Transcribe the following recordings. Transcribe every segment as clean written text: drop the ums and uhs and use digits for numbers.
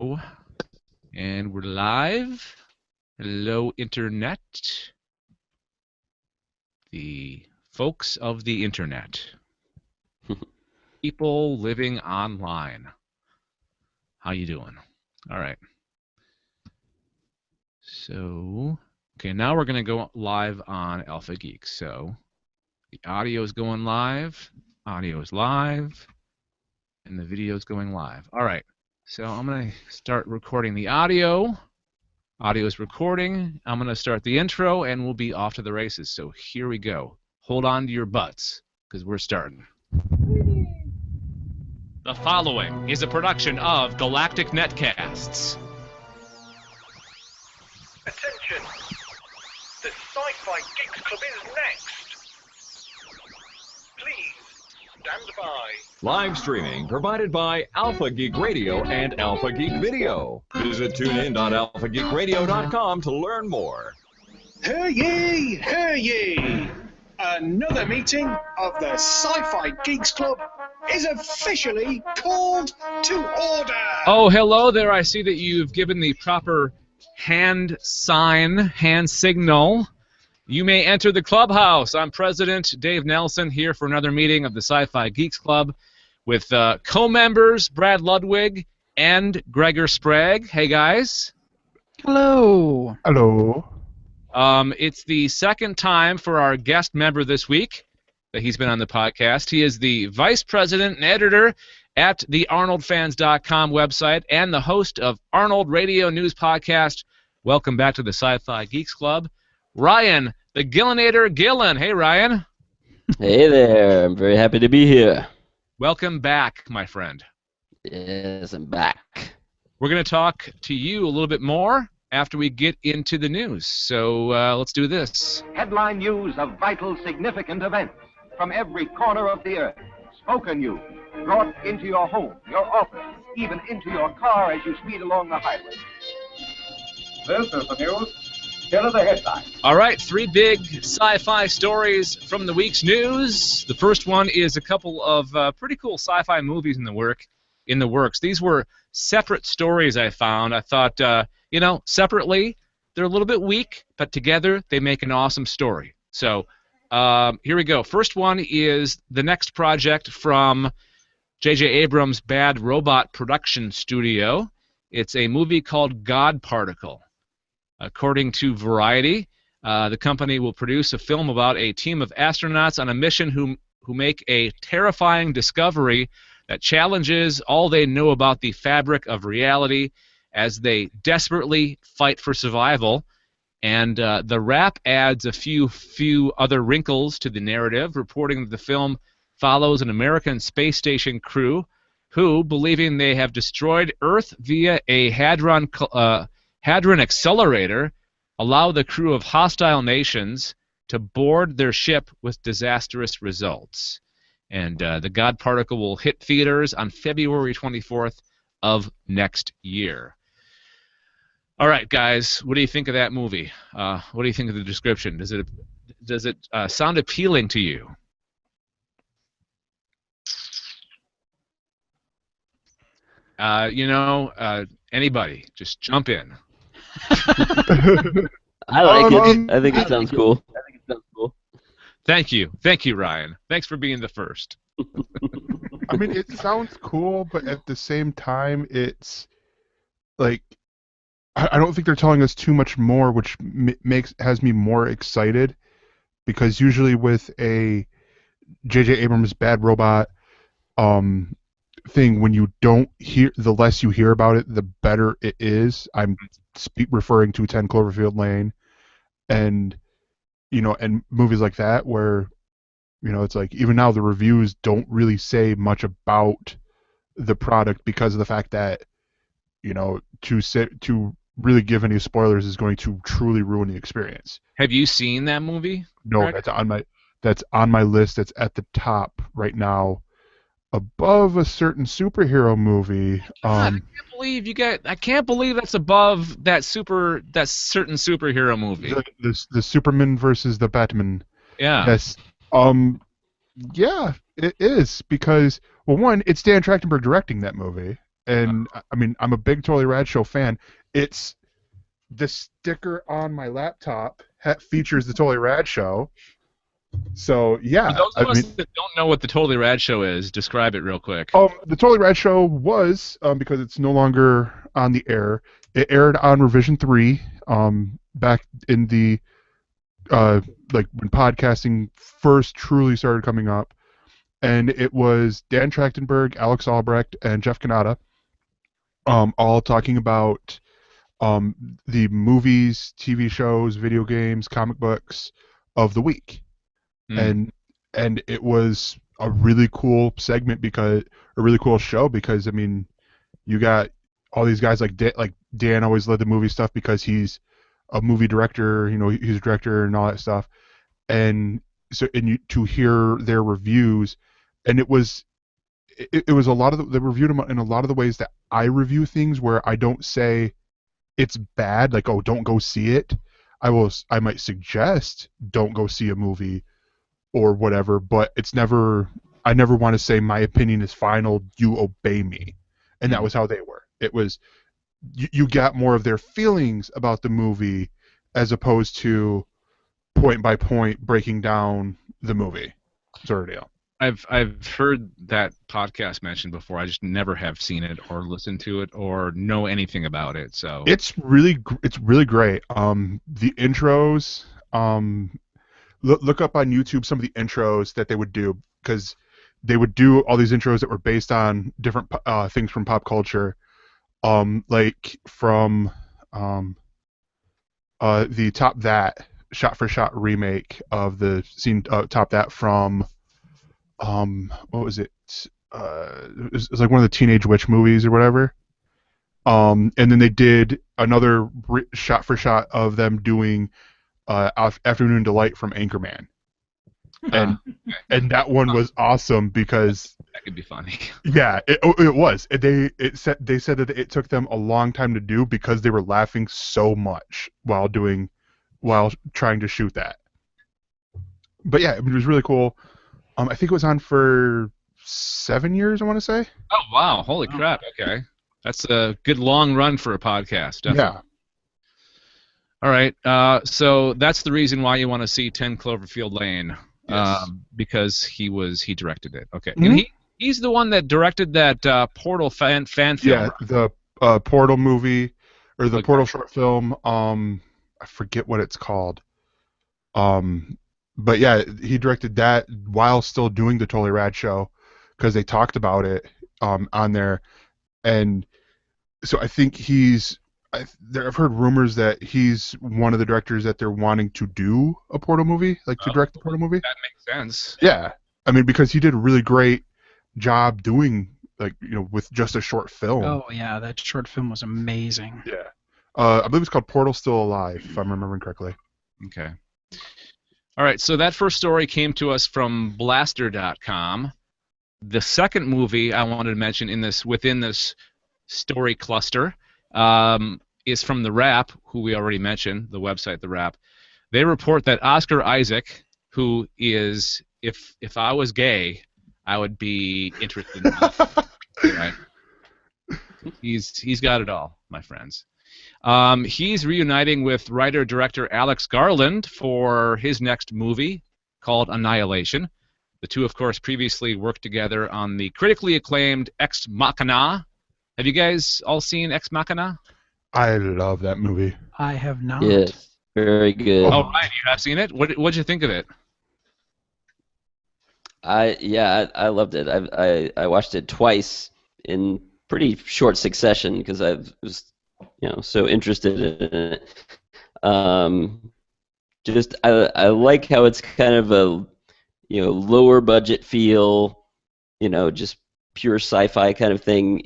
And we're live. Hello, Internet. The folks of the Internet. People living online. How you doing? All right. So, okay, now we're going to go live on Alpha Geek. So, the audio is going live. Audio is live. And the video is going live. All right. So, I'm going to start recording the audio. Audio is recording. I'm going to start the intro, and we'll be off to the races. So here we go. Hold on to your butts, because we're starting. The following is a production of Galactic Netcasts. Attention! The SciFi Geeks Club is next! Please, stand by. Live streaming provided by Alpha Geek Radio and Alpha Geek Video. Visit tunein.alphageekradio.com to learn more. Hear ye, hear ye! Another meeting of the SciFi Geeks Club is officially called to order! Oh, hello there. I see that you've given the proper hand signal. You may enter the clubhouse. I'm President Dave Nelson here for another meeting of the SciFi Geeks Club with co-members Brad Ludwig and Gregor Sprague. Hey, guys. Hello. Hello. It's the second time for our guest member this week that he's been on the podcast. He is the vice president and editor at the ArnoldFans.com website and the host of Arnold Radio News Podcast. Welcome back to the SciFi Geeks Club, Ryan, the Gillenator Gillen. Hey, Ryan. Hey there. I'm very happy to be here. Welcome back, my friend. Yes, I'm back. We're going to talk to you a little bit more after we get into the news. So let's do this. Headline news of vital, significant events from every corner of the earth. Spoken news brought into your home, your office, even into your car as you speed along the highway. This is the news. Here are the headlines. All right, three big sci-fi stories from the week's news. The first one is a couple of pretty cool sci-fi movies in the works. These were separate stories I found. I thought, separately they're a little bit weak, but together they make an awesome story. So here we go. First one is the next project from J.J. Abrams' Bad Robot production studio. It's a movie called God Particle. According to Variety, the company will produce a film about a team of astronauts on a mission who make a terrifying discovery that challenges all they know about the fabric of reality as they desperately fight for survival. And the wrap adds a few other wrinkles to the narrative, reporting that the film follows an American space station crew who, believing they have destroyed Earth via a Hadron accelerator, allow the crew of hostile nations to board their ship with disastrous results. And the God Particle will hit theaters on February 24th of next year. All right, guys, what do you think of that movie? What do you think of the description? Does it sound appealing to you? Anybody, just jump in. I like it. I think it sounds cool. Thank you, Ryan. Thanks for being the first. I mean, it sounds cool, but at the same time, it's like I don't think they're telling us too much more, which has me more excited. Because usually with a J.J. Abrams Bad Robot thing, when you don't hear, the less you hear about it, the better it is. I'm referring to 10 Cloverfield Lane, and movies like that where it's like even now the reviews don't really say much about the product because of the fact that to really give any spoilers is going to truly ruin the experience. Have you seen that movie? No, Greg? that's on my list. That's at the top right now, above a certain superhero movie. God, I can't believe that's above that certain superhero movie. The Superman versus the Batman. Yeah. Yes. Yeah, it is because, well, one, it's Dan Trachtenberg directing that movie, and I mean, I'm a big Totally Rad Show fan. It's the sticker on my laptop features the Totally Rad Show. So yeah, For those of I us mean, that don't know what the Totally Rad Show is, describe it real quick. the Totally Rad Show was because it's no longer on the air. It aired on Revision 3 back in the like when podcasting first truly started coming up, and it was Dan Trachtenberg, Alex Albrecht, and Jeff Kanata, all talking about the movies, TV shows, video games, comic books of the week. And it was a really cool segment because a really cool show because I mean, you got all these guys like Dan always led the movie stuff because he's a movie director, you know, he's a director and all that stuff. And so to hear their reviews, and it was a lot of they reviewed them in a lot of the ways that I review things, where I don't say it's bad, like, oh, don't go see it. I might suggest don't go see a movie or whatever, but I never want to say my opinion is final, you obey me. And that was how they were. It was, you got more of their feelings about the movie as opposed to point by point breaking down the movie sort of deal. I've heard that podcast mentioned before. I just never have seen it or listened to it or know anything about it. So it's really great. The intros, look up on YouTube some of the intros that they would do, because they would do all these intros that were based on different things from pop culture, like from the Top That shot for shot remake of the scene, Top That from what was it? It was like one of the Teenage Witch movies or whatever. And then they did another shot for shot of them doing Afternoon Delight from Anchorman, and that one was awesome because that could be funny. Yeah, it was. They said that it took them a long time to do because they were laughing so much while trying to shoot that. But yeah, it was really cool. I think it was on for 7 years, I want to say. Oh wow! Holy crap! Okay, that's a good long run for a podcast. Definitely. Yeah. All right, so that's the reason why you want to see 10 Cloverfield Lane, Yes. because he directed it. Okay, Mhm. and he's the one that directed that Portal fan film. Yeah, the Portal movie or the Okay. Portal short film. I forget what it's called. But yeah, he directed that while still doing the Totally Rad Show, because they talked about it on there, and so I think I've heard rumors that he's one of the directors that they're wanting to do a Portal movie, like to direct the Portal movie. That makes sense. Yeah, I mean, because he did a really great job doing, like, you know, with just a short film. Oh yeah, that short film was amazing. Yeah. I believe it's called Portal Still Alive, if I'm remembering correctly. Okay. All right, so that first story came to us from Blaster.com. The second movie I wanted to mention within this story cluster is from The Wrap, who we already mentioned, the website The Wrap. They report that Oscar Isaac, who is, if I was gay, I would be interested in that. Right? He's got it all, my friends. He's reuniting with writer-director Alex Garland for his next movie called Annihilation. The two, of course, previously worked together on the critically acclaimed Ex Machina. Have you guys all seen Ex Machina? I love that movie. I have not. Yes, very good. Oh, right, you have seen it? What'd you think of it? I loved it. I watched it twice in pretty short succession because I was so interested in it. Just I like how it's kind of a lower budget feel, just pure sci-fi kind of thing,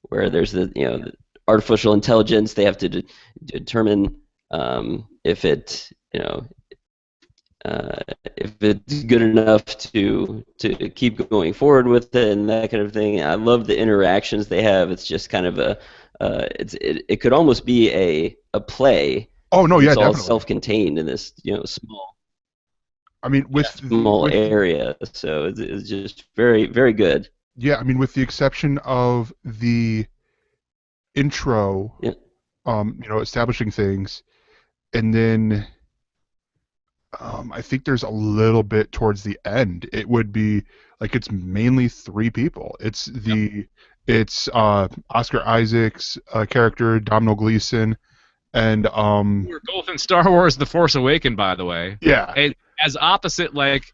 where there's the artificial intelligence. They have to determine if it if it's good enough to keep going forward with it and that kind of thing. I love the interactions they have. It's just kind of it could almost be a play. Oh no, yeah, it's all definitely. self-contained in this small. I mean, with area, so it's just very, very good. Yeah, I mean, with the exception of the intro, Yeah. establishing things, and then I think there's a little bit towards the end. It would be like it's mainly three people. It's Oscar Isaac's character, Domhnall Gleeson, and We're both in Star Wars: The Force Awakens, by the way. yeah, And as opposite, like,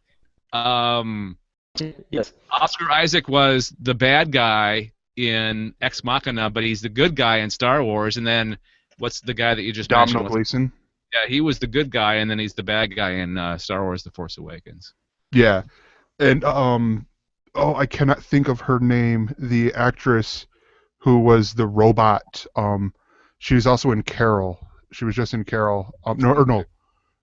Yes. Oscar Isaac was the bad guy in Ex Machina, but he's the good guy in Star Wars. And then what's the guy that you just mentioned? Domhnall Gleeson. Yeah, he was the good guy, and then he's the bad guy in Star Wars: The Force Awakens. Yeah, and I cannot think of her name. The actress who was the robot. She was also in Carol. She was just in Carol.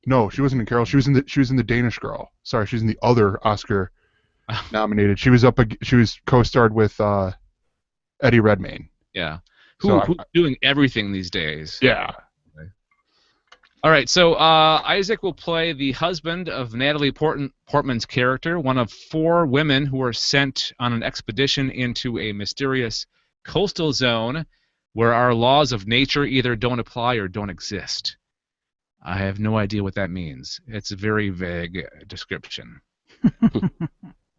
No, she wasn't in Carol. She was in the Danish Girl. Sorry, she's in the other Oscar nominated. She was co-starred with Eddie Redmayne. Yeah, So who's doing everything these days? Yeah. All right, so Isaac will play the husband of Natalie Portman's character, one of 4 women who are sent on an expedition into a mysterious coastal zone where our laws of nature either don't apply or don't exist. I have no idea what that means. It's a very vague description.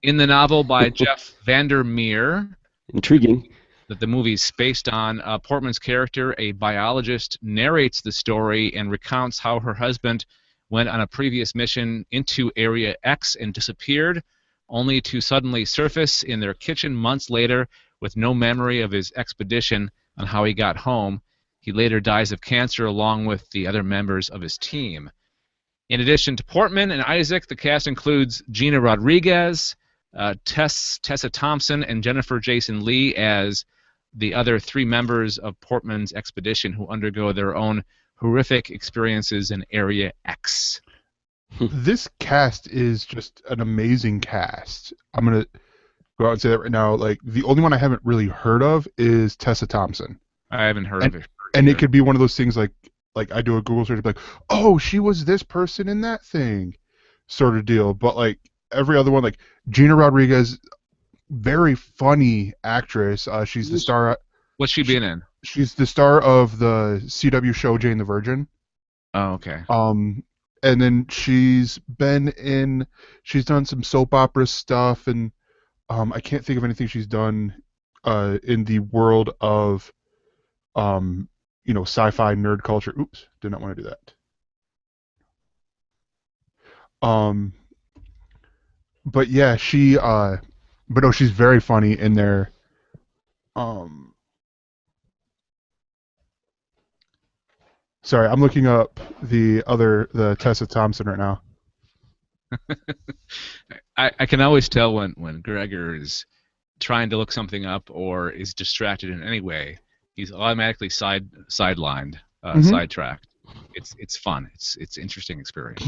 In the novel by Jeff Vandermeer, Intriguing. that the movie's based on, Portman's character, a biologist, narrates the story and recounts how her husband went on a previous mission into Area X and disappeared, only to suddenly surface in their kitchen months later with no memory of his expedition and how he got home. He later dies of cancer along with the other members of his team. In addition to Portman and Isaac, the cast includes Gina Rodriguez, Tessa Thompson, and Jennifer Jason Leigh as the other 3 members of Portman's expedition who undergo their own horrific experiences in Area X. This cast is just an amazing cast. I'm gonna go out and say that right now. Like, the only one I haven't really heard of is Tessa Thompson. I haven't heard of it. And it could be one of those things like I do a Google search, like, oh, she was this person in that thing, sort of deal. But like every other one, like Gina Rodriguez, very funny actress. She's the star. What's she been in? She's the star of the CW show Jane the Virgin. Oh, okay. And then she's done some soap opera stuff, and I can't think of anything she's done in the world of sci-fi nerd culture. Oops, did not want to do that. But yeah, but no, she's very funny in there. Sorry, I'm looking up the Tessa Thompson right now. I can always tell when Gregor is trying to look something up or is distracted in any way. He's automatically sidelined, sidetracked. It's fun. It's interesting experience.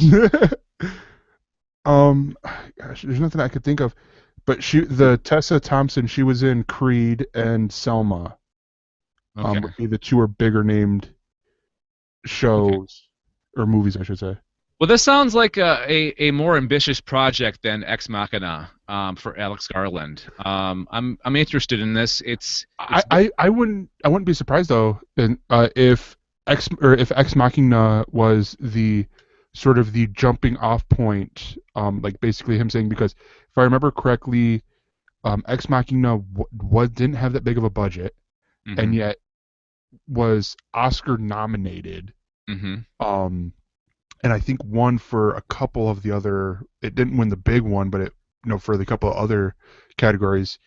Gosh, there's nothing I could think of, but the Tessa Thompson, she was in Creed and Selma. Okay. Would be the 2 bigger named shows or movies, I should say. Well, this sounds like a more ambitious project than Ex Machina for Alex Garland. I'm interested in this. I wouldn't be surprised though, if Ex Machina was the sort of the jumping off point, like basically him saying, because if I remember correctly, Ex Machina didn't have that big of a budget, and yet was Oscar nominated. And I think won for a couple of the other. It didn't win the big one, but for the couple of other categories.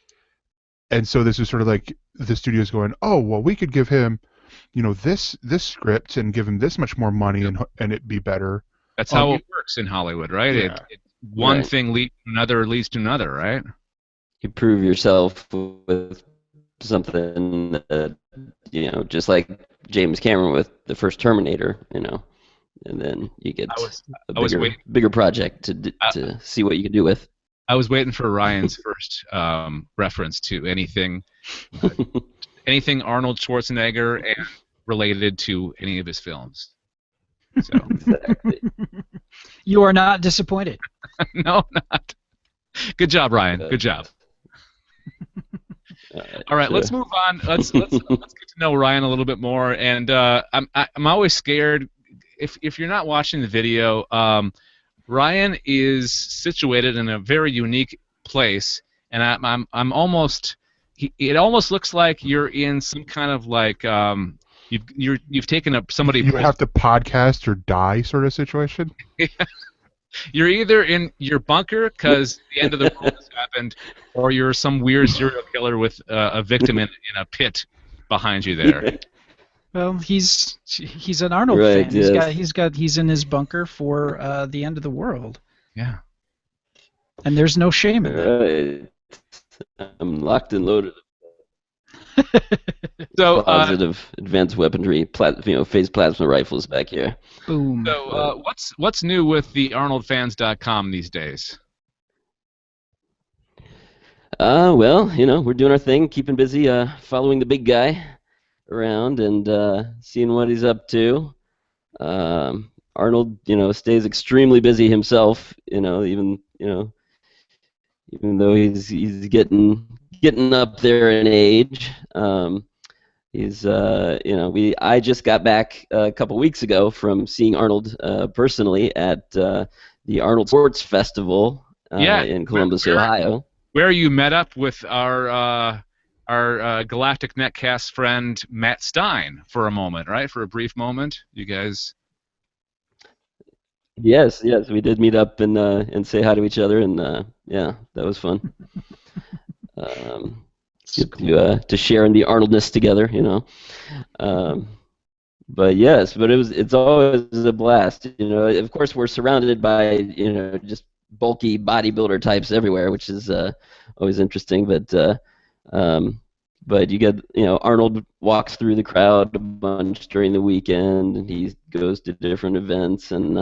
And so this is sort of like the studio's going, oh well, we could give him, this script and give him this much more money, and it'd be better. That's how it works in Hollywood, right? Yeah. One thing leads to another, right? You prove yourself with something that, just like James Cameron with the first Terminator, and then you get a bigger project to see what you can do with. I was waiting for Ryan's first reference to anything Arnold Schwarzenegger and related to any of his films. So. Exactly. You are not disappointed. No, not. Good job, Ryan. Good job. All right, So- let's move on. Let's get to know Ryan a little bit more. And I'm always scared if you're not watching the video. Ryan is situated in a very unique place, and I'm almost. It almost looks like you're in some kind of like you've taken up somebody. You have to podcast or die sort of situation. You're either in your bunker because the end of the world has happened, or you're some weird serial killer with a victim in a pit behind you there. Well, he's an Arnold Right, fan. yes. He's in his bunker for the end of the world, Yeah. and there's no shame in that. Right. I'm locked and loaded. So, Positive advanced weaponry, phased plasma rifles back here. Boom. what's new with the ArnoldFans.com these days? Well, we're doing our thing, keeping busy, following the big guy around and seeing what he's up to. Arnold, stays extremely busy himself. Even though he's getting up there in age. I just got back a couple weeks ago from seeing Arnold personally at the Arnold Sports Festival in Columbus, Ohio. Where you met up with our Galactic Netcast friend Matt Stein for a moment, right? For a brief moment, you guys. Yes, we did meet up and say hi to each other, and yeah, that was fun. Get to share in the Arnoldness together, But it's always a blast. Of course, we're surrounded by just bulky bodybuilder types everywhere, which is always interesting. But you get Arnold walks through the crowd a bunch during the weekend, and he goes to different events, and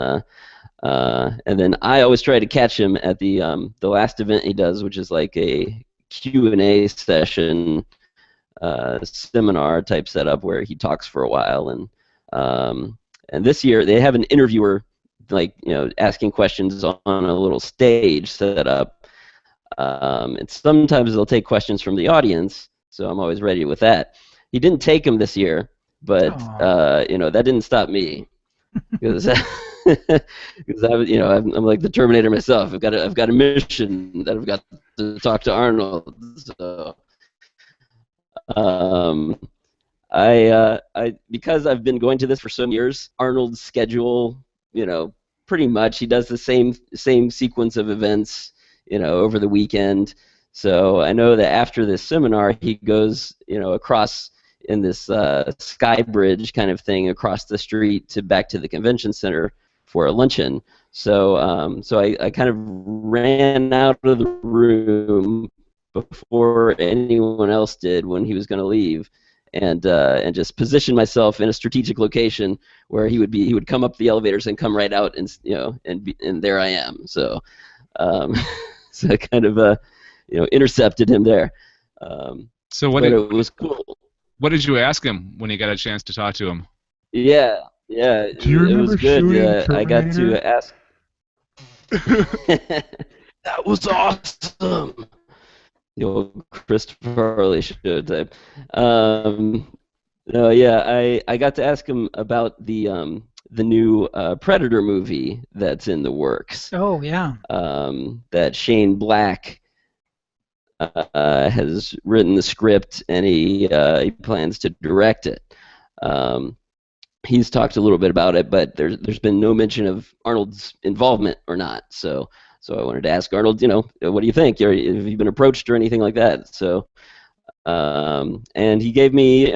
then I always try to catch him at the last event he does, which is like a Q&A session, seminar type setup where he talks for a while, and this year they have an interviewer asking questions on a little stage set up, and sometimes they'll take questions from the audience, so I'm always ready with that. He didn't take them this year, but that didn't stop me because I'm like the Terminator myself. I've got a mission that I've got to talk to Arnold. So, I because I've been going to this for so many years, Arnold's schedule, pretty much he does the same sequence of events, over the weekend. So I know that after this seminar, he goes, across in this sky bridge kind of thing across the street back to the convention center for a luncheon. So I kind of ran out of the room before anyone else did when he was going to leave, and just positioned myself in a strategic location where he would come up the elevators and come right out, and there I am. So so I kind of intercepted him there. So it was cool. What did you ask him when you got a chance to talk to him? Yeah. Do you it remember was good. shooting I got to Terminator? ask. That was awesome. The old Christopher Harley show type. No, yeah, I got to ask him about the new Predator movie that's in the works. Oh yeah. That Shane Black has written the script, and he plans to direct it. He's talked a little bit about it, but there's been no mention of Arnold's involvement or not. So I wanted to ask Arnold, what do you think? Have you been approached or anything like that? So, and he gave me,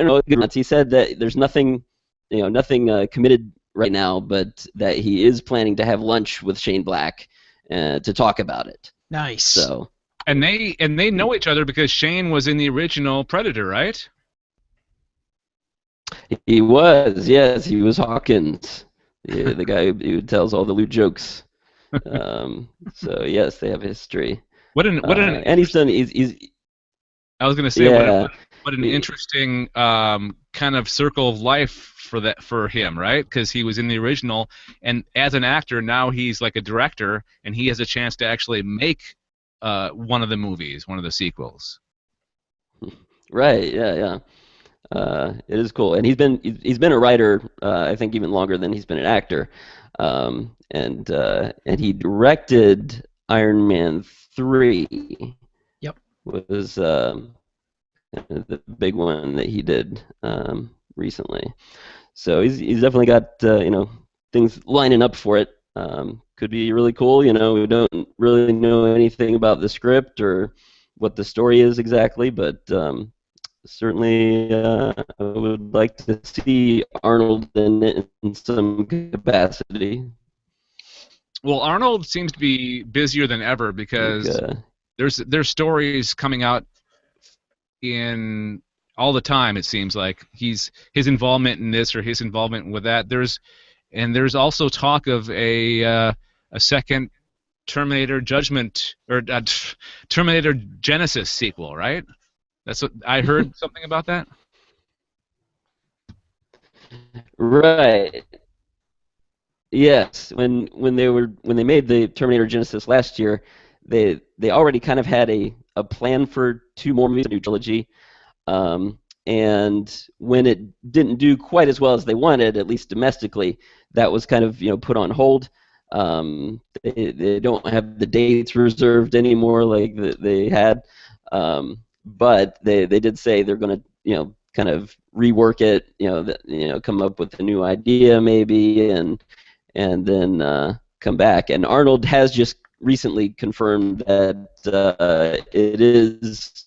he said that there's nothing committed right now, but that he is planning to have lunch with Shane Black to talk about it. Nice. So. And they know each other because Shane was in the original Predator, right? He was, yes, he was Hawkins, the guy who tells all the lewd jokes. So yes, they have history. And he's done. He's I was going to say, yeah. what an interesting kind of circle of life for him, right? Because he was in the original, and as an actor, now he's like a director, and he has a chance to actually make one of the movies, one of the sequels. Right. Yeah. Yeah. It is cool, and he's been a writer. I think even longer than he's been an actor, and he directed Iron Man 3. Yep. Was the big one that he did recently. So he's definitely got things lining up for it. Could be really cool. We don't really know anything about the script or what the story is exactly, but certainly I would like to see Arnold in it in some capacity. Well, Arnold seems to be busier than ever because there's stories coming out in all the time. It seems like his involvement in this or his involvement with that. There's also talk of a second Terminator Judgment or Terminator Genesis sequel, right? That's what I heard. Something about that. Right. Yes. When they made the Terminator Genesis last year, they already kind of had a plan for 2 more movies, a new trilogy. And when it didn't do quite as well as they wanted, at least domestically, that was kind of put on hold. They don't have the dates reserved anymore like they had, but they did say they're going to kind of rework it, come up with a new idea maybe, and then come back. And Arnold has just recently confirmed that it is.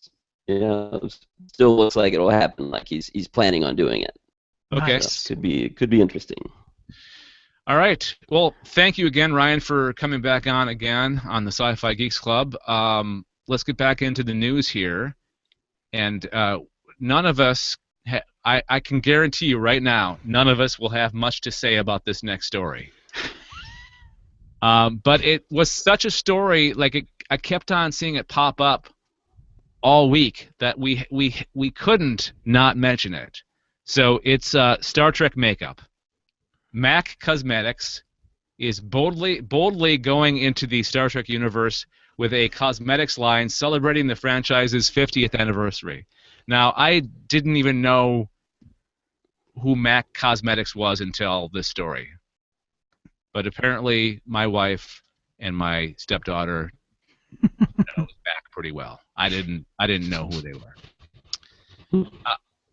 Still looks like it'll happen. Like he's planning on doing it. Okay. So could be interesting. All right. Well, thank you again, Ryan, for coming back on again on the Sci-Fi Geeks Club. Let's get back into the news here. And none of us, I can guarantee you right now, none of us will have much to say about this next story. But it was such a story, I kept on seeing it pop up all week that we couldn't not mention it. So it's Star Trek makeup. MAC Cosmetics is boldly going into the Star Trek universe with a cosmetics line celebrating the franchise's 50th anniversary. Now, I didn't even know who MAC Cosmetics was until this story. But apparently my wife and my stepdaughter knows MAC pretty well. I didn't know who they were.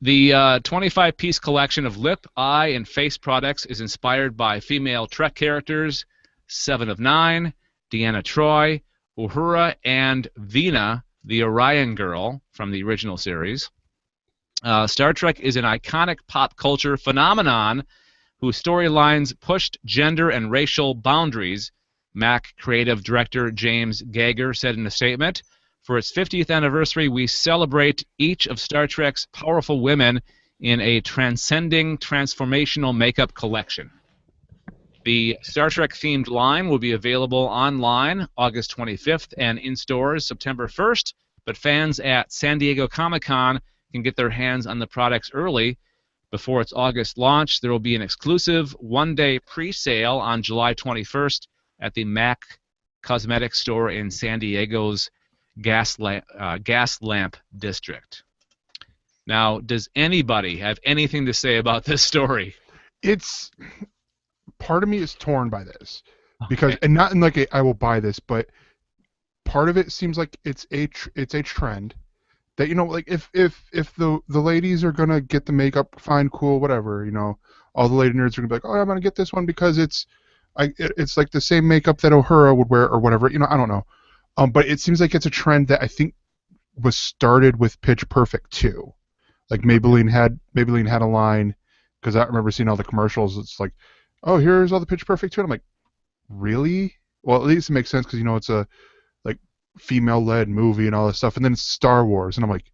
The 25-piece collection of lip, eye, and face products is inspired by female Trek characters Seven of Nine, Deanna Troi, Uhura, and Vina, the Orion girl from the original series. Star Trek is an iconic pop culture phenomenon whose storylines pushed gender and racial boundaries, MAC creative director James Gager said in a statement. For its 50th anniversary, we celebrate each of Star Trek's powerful women in a transcending, transformational makeup collection. The Star Trek-themed line will be available online August 25th and in stores September 1st, but fans at San Diego Comic-Con can get their hands on the products early. Before its August launch, there will be an exclusive one-day pre-sale on July 21st at the MAC Cosmetics store in San Diego's Gas Lamp District. Now, does anybody have anything to say about this story? It's part of me is torn by this because, and not in I will buy this, but part of it seems like it's a trend that if the ladies are gonna get the makeup, fine, cool, whatever, all the lady nerds are gonna be like, oh, I'm gonna get this one because it's like the same makeup that Uhura would wear or whatever, I don't know. But it seems like it's a trend that I think was started with Pitch Perfect 2. Like Maybelline had a line, because I remember seeing all the commercials. It's like, oh, here's all the Pitch Perfect 2. And I'm like, really? Well, at least it makes sense because it's a female-led movie and all this stuff. And then it's Star Wars, and I'm like,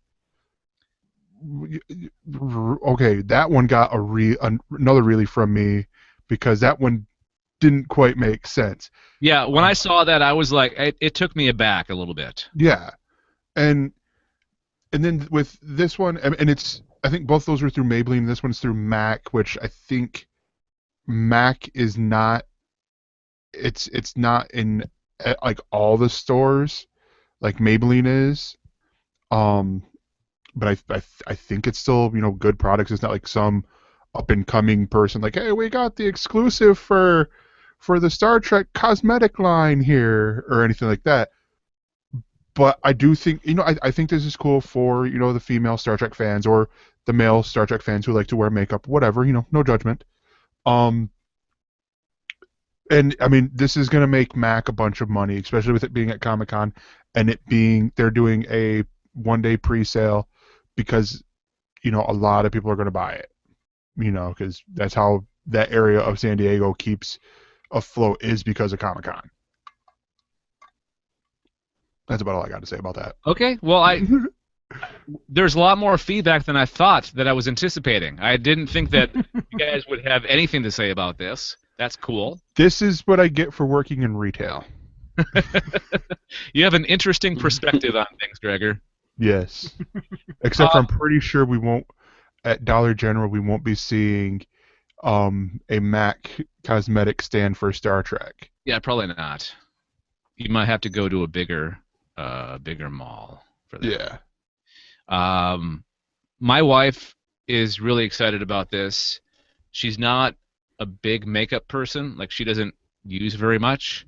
okay, that one got another really from me because that one didn't quite make sense. Yeah, when I saw that, I was like, it took me aback a little bit. Yeah, and then with this one, and I think both those were through Maybelline. This one's through MAC, which I think MAC is not. It's not in all the stores like Maybelline is. but I think it's still, you know, good products. It's not like some up and coming person like, hey, we got the exclusive for the Star Trek cosmetic line here or anything like that. But I do think, you know, I think this is cool for, you know, the female Star Trek fans or the male Star Trek fans who like to wear makeup, whatever, you know, no judgment. And I mean, this is going to make Mac a bunch of money, especially with it being at Comic-Con and it being, they're doing a one-day pre-sale because, you know, a lot of people are going to buy it, you know, because that's how that area of San Diego keeps afloat, is because of Comic-Con. That's about all I got to say about that. Okay, well, there's a lot more feedback than I thought that I was anticipating. I didn't think that you guys would have anything to say about this. That's cool. This is what I get for working in retail. You have an interesting perspective on things, Gregor. Yes. Except for I'm pretty sure we won't, at Dollar General, we won't be seeing a MAC cosmetic stand for Star Trek. Yeah, probably not. You might have to go to a bigger mall for that. Yeah. My wife is really excited about this. She's not a big makeup person. Like, she doesn't use very much.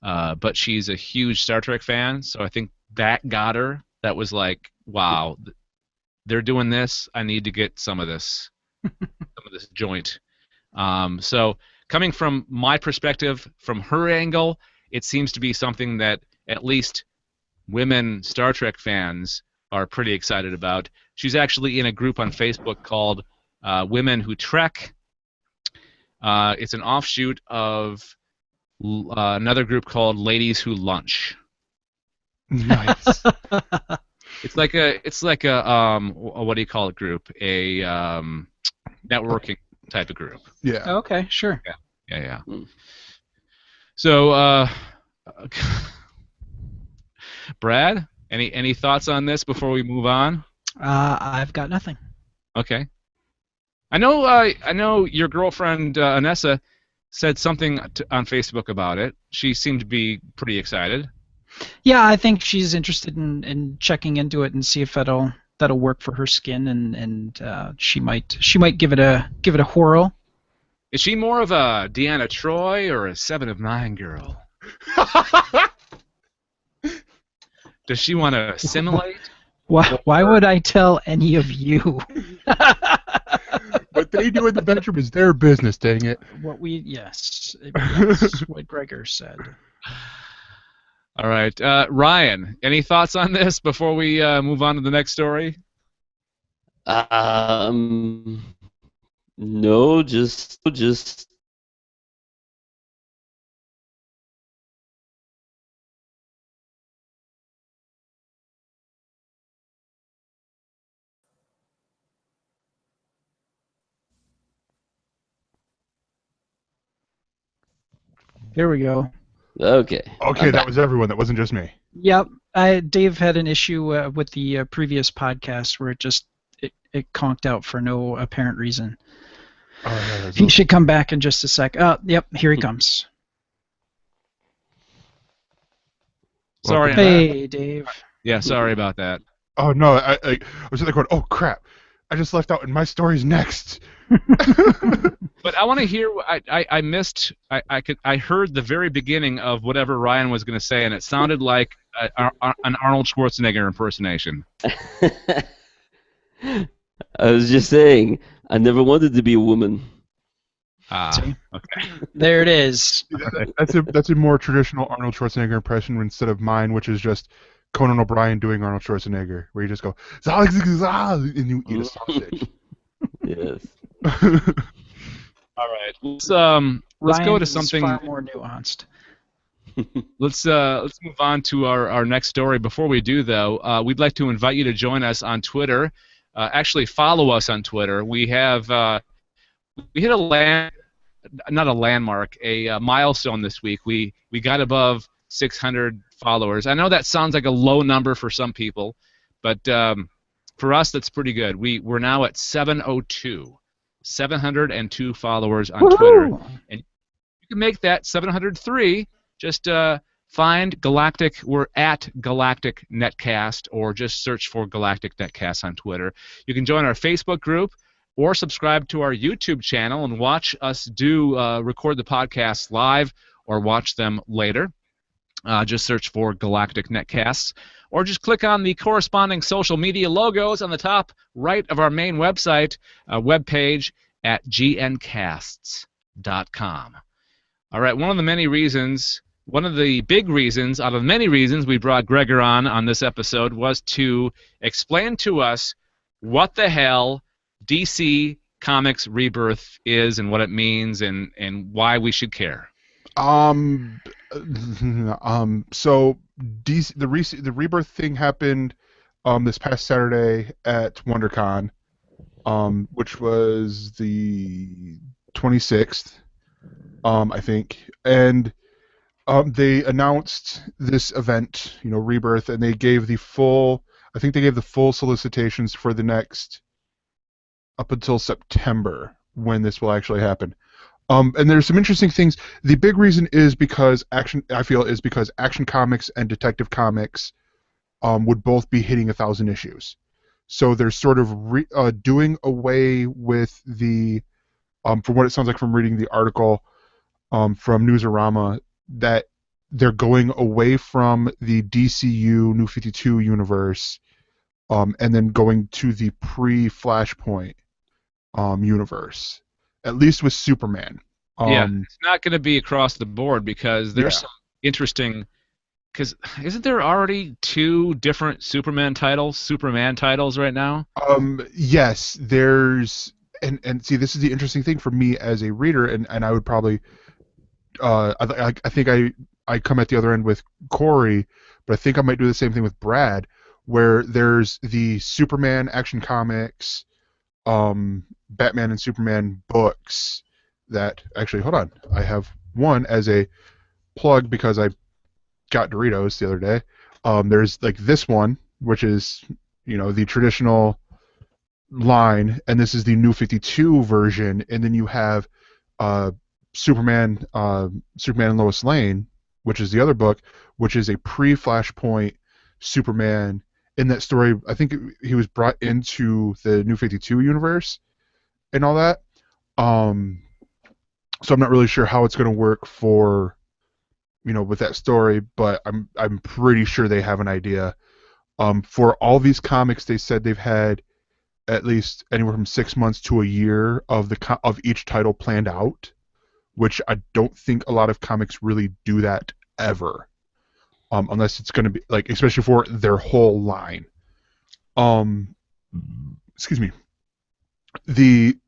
But she's a huge Star Trek fan, so I think that got her. That was like, wow, they're doing this. I need to get some of this, joint. So coming from my perspective, from her angle, it seems to be something that at least women Star Trek fans are pretty excited about. She's actually in a group on Facebook called Women Who Trek. It's an offshoot of another group called Ladies Who Lunch. Nice. It's like a what do you call it group? A networking type of group. Yeah. Okay, sure. Yeah. So, Brad, any thoughts on this before we move on? I've got nothing. Okay. I know your girlfriend Anessa said something on Facebook about it. She seemed to be pretty excited. Yeah, I think she's interested in checking into it and see if that'll work for her skin, and she might give it a whirl. Is she more of a Deanna Troi or a 7 of 9 girl? Does she want to assimilate? Why would I tell any of you? What they do in the bedroom is their business, dang it. Yes, what Gregor said. All right, Ryan, any thoughts on this before we move on to the next story? No, just. There we go. Okay. Okay, that was everyone. That wasn't just me. Yep. Dave had an issue with the previous podcast where it conked out for no apparent reason. He should come back in just a sec. Yep, here he comes. Sorry. Hey, Dave. Yeah, sorry about that. Oh no, I was sitting there going, oh crap, I just left out, and my story's next. But I want to hear. I missed. I heard the very beginning of whatever Ryan was going to say, and it sounded like an Arnold Schwarzenegger impersonation. I was just saying, I never wanted to be a woman. Okay. There it is. That's a more traditional Arnold Schwarzenegger impression instead of mine, which is just Conan O'Brien doing Arnold Schwarzenegger, where you just go "Zah, zah, zah," and you eat a sausage. Yes. All right. Let's go to something far more nuanced. Let's move on to our next story. Before we do, though, we'd like to invite you to join us on Twitter. Actually, follow us on Twitter. We have we hit a milestone this week. We got above 600 followers. I know that sounds like a low number for some people, but for us, that's pretty good. We're now at 702 followers on Twitter, and you can make that 703. Just find Galactic. We're at Galactic Netcast, or just search for Galactic Netcast on Twitter. You can join our Facebook group or subscribe to our YouTube channel and watch us record the podcasts live or watch them later. Just search for Galactic Netcasts, or just click on the corresponding social media logos on the top right of our main website webpage at gncasts.com. All right, one of the big reasons out of many reasons we brought Gregor on this episode was to explain to us what the hell DC Comics Rebirth is and what it means and why we should care. So DC, the Rebirth thing happened this past Saturday at WonderCon, which was the 26th, I think, and they announced this event, Rebirth, and they gave the full solicitations for the next up until September when this will actually happen. And there's some interesting things. The big reason is because Action Comics and Detective Comics would both be hitting 1,000 issues. So they're sort of doing away with the, from what it sounds like from reading the article from Newsarama, that they're going away from the DCU New 52 universe and then going to the pre-Flashpoint universe. At least with Superman. It's not going to be across the board because there's some interesting. Because isn't there already 2 different Superman titles right now? Yes, there's and see, this is the interesting thing for me as a reader, and I would probably I think I come at the other end with Corey, but I think I might do the same thing with Brad, where there's the Superman Action Comics, Batman and Superman books that actually, hold on, I have one as a plug because I got Doritos the other day. There's like this one, which is the traditional line, and this is the New 52 version, and then you have Superman and Lois Lane, which is the other book, which is a pre-Flashpoint Superman. In that story, I think he was brought into the New 52 universe and all that. So I'm not really sure how it's going to work for, with that story, but I'm pretty sure they have an idea. For all these comics, they said they've had at least anywhere from 6 months to a year of each title planned out, which I don't think a lot of comics really do that ever. Unless it's going to be especially for their whole line. Excuse me. And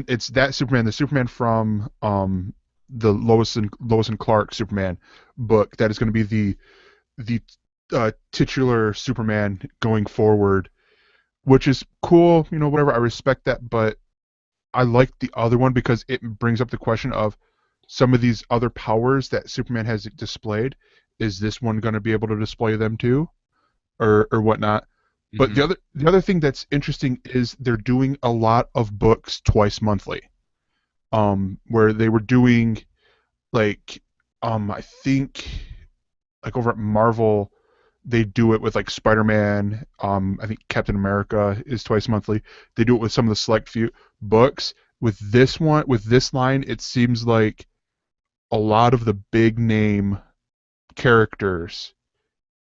it's that Superman, the Superman from the Lois and Clark Superman book, that is going to be the titular Superman going forward, which is cool. Whatever. I respect that, but I like the other one because it brings up the question of some of these other powers that Superman has displayed. Is this one going to be able to display them too, or whatnot? Mm-hmm. But the other thing that's interesting is they're doing a lot of books twice monthly, where they were doing I think over at Marvel they do it with Spider-Man. I think Captain America is twice monthly. They do it with some of the select few books. With this line, it seems like a lot of the big name characters,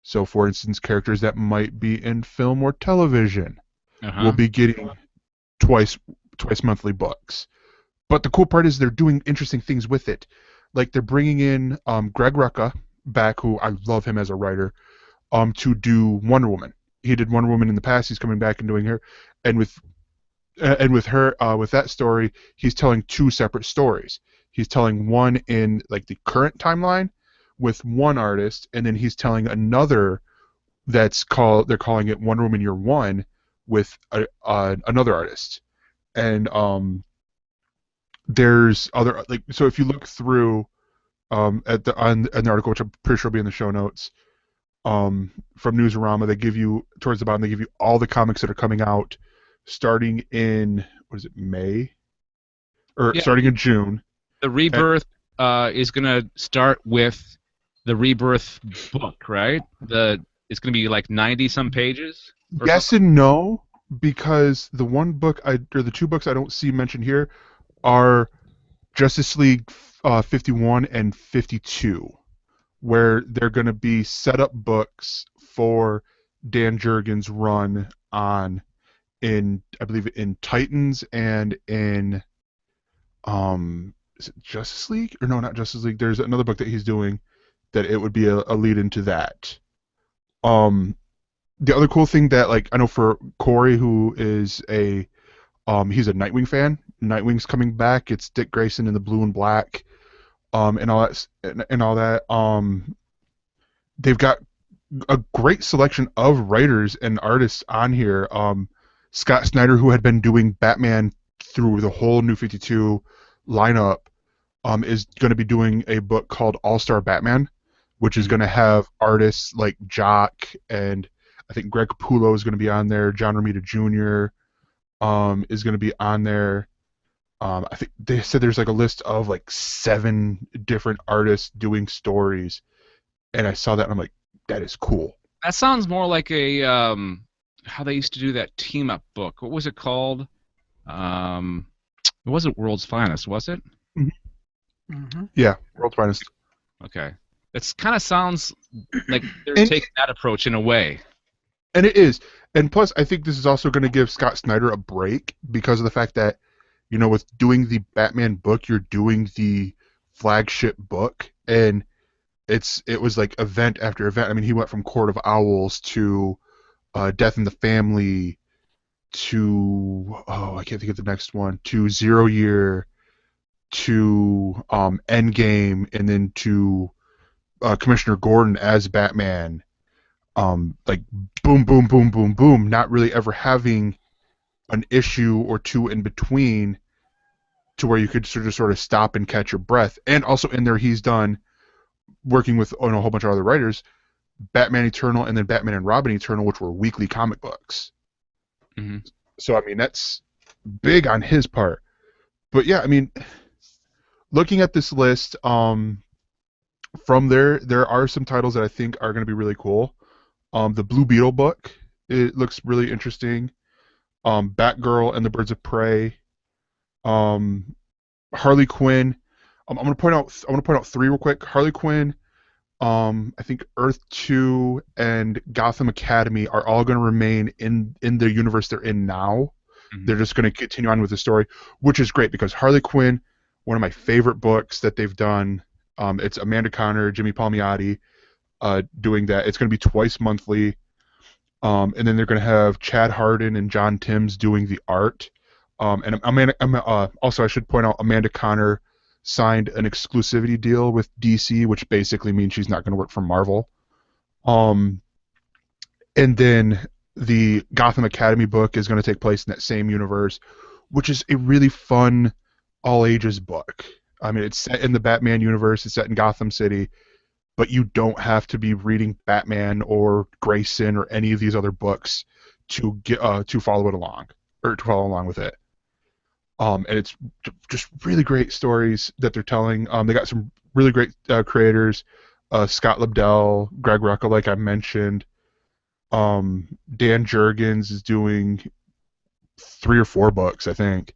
so for instance characters that might be in film or television, will be getting twice monthly books. But the cool part is they're doing interesting things with it. They're bringing in Greg Rucka back, who I love him as a writer, to do Wonder Woman. He did Wonder Woman in the past. He's coming back and doing her, and with her, with that story, he's telling 2 separate stories. He's telling one in the current timeline with one artist, and then he's telling another they're calling it Wonder Woman Year One with another artist. And there's other so if you look through at the article, which I'm pretty sure will be in the show notes, from Newsarama, they give you towards the bottom, they give you all the comics that are coming out starting in May, or starting in June. The Rebirth is going to start with the Rebirth book, right? It's going to be like 90 some pages. Or Yes something? and no, because the the two books I don't see mentioned here are Justice League 51 and 52, where they're going to be setup books for Dan Jurgens' run on I believe in Titans and in is it Justice League? Or no, not Justice League. There's another book that he's doing that it would be a lead into that. The other cool thing that, like, I know for Corey, who is he's a Nightwing fan. Nightwing's coming back. It's Dick Grayson in the blue and black, and all that, and all that. They've got a great selection of writers and artists on here. Scott Snyder, who had been doing Batman through the whole New 52 lineup, is going to be doing a book called All-Star Batman, which is going to have artists like Jock, and I think Greg Capullo is going to be on there. John Romita Jr. Is going to be on there. I think they said there's like a list of like 7 different artists doing stories, and I saw that and I'm like, that is cool. That sounds more like a how they used to do that team up book. What was it called? It wasn't World's Finest, was it? Mm-hmm. Yeah, World's Finest. Okay. It kind of sounds like they're And- taking that approach in a way. And it is. And plus, I think this is also going to give Scott Snyder a break because of the fact that, you know, with doing the Batman book, you're doing the flagship book, and it was like event after event. I mean, he went from Court of Owls to Death in the Family to, I can't think of the next one, to Zero Year to Endgame, and then to Commissioner Gordon as Batman. Like boom, boom, boom, boom, boom, not really ever having an issue or two in between to where you could sort of stop and catch your breath. And also in there, he's done working with a whole bunch of other writers, Batman Eternal and then Batman and Robin Eternal, which were weekly comic books. Mm-hmm. So, I mean, that's big on his part. But yeah, I mean, looking at this list, from there are some titles that I think are going to be really cool. The Blue Beetle book, it looks really interesting. Batgirl and the Birds of Prey. Harley Quinn. I'm gonna point out 3 real quick. Harley Quinn. I think Earth 2 and Gotham Academy are all going to remain in the universe they're in now. Mm-hmm. They're just going to continue on with the story, which is great because Harley Quinn, one of my favorite books that they've done. It's Amanda Conner, Jimmy Palmiotti doing that. It's going to be twice monthly. And then they're going to have Chad Hardin and John Timms doing the art. And also, I should point out, Amanda Conner signed an exclusivity deal with DC, which basically means she's not going to work for Marvel. And then the Gotham Academy book is going to take place in that same universe, which is a really fun all-ages book. I mean, it's set in the Batman universe, it's set in Gotham City, but you don't have to be reading Batman or Grayson or any of these other books to get to follow it along, or to follow along with it. And it's just really great stories that they're telling. They got some really great creators, Scott Lobdell, Greg Rucka, like I mentioned. Dan Jurgens is doing 3 or 4 books, I think.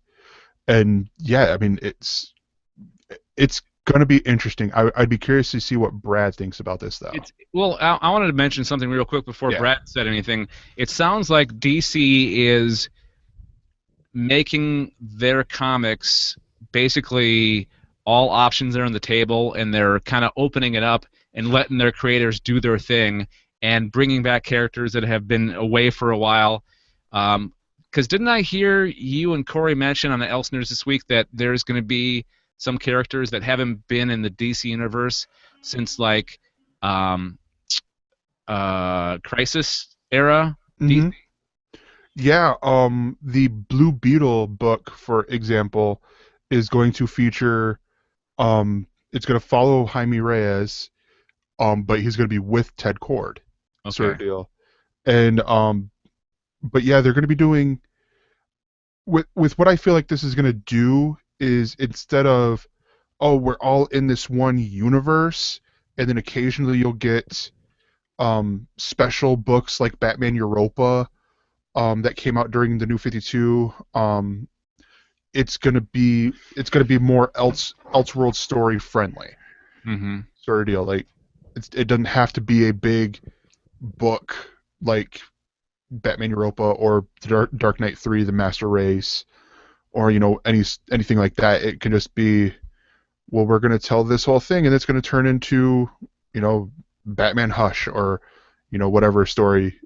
And yeah, I mean, it's going to be interesting. I'd be curious to see what Brad thinks about this, though. I wanted to mention something real quick before Brad said anything. It sounds like DC is making their comics basically all options are on the table, and they're kind of opening it up and letting their creators do their thing and bringing back characters that have been away for a while. Because didn't I hear you and Corey mention on the Elsener's this week that there's going to be some characters that haven't been in the DC universe since like Crisis era? Mm-hmm. Yeah, the Blue Beetle book, for example, is going to feature, it's going to follow Jaime Reyes, but he's going to be with Ted Kord, sort of deal. And, but yeah, they're going to be doing, with what I feel like this is going to do is, instead of, we're all in this one universe, and then occasionally you'll get special books like Batman Europa that came out during the New 52. It's gonna be more Elseworld story friendly sort of deal. Like it doesn't have to be a big book like Batman Europa or Dark Knight 3: The Master Race, or anything like that. It can just be, well, we're going to tell this whole thing, and it's going to turn into Batman Hush, or whatever story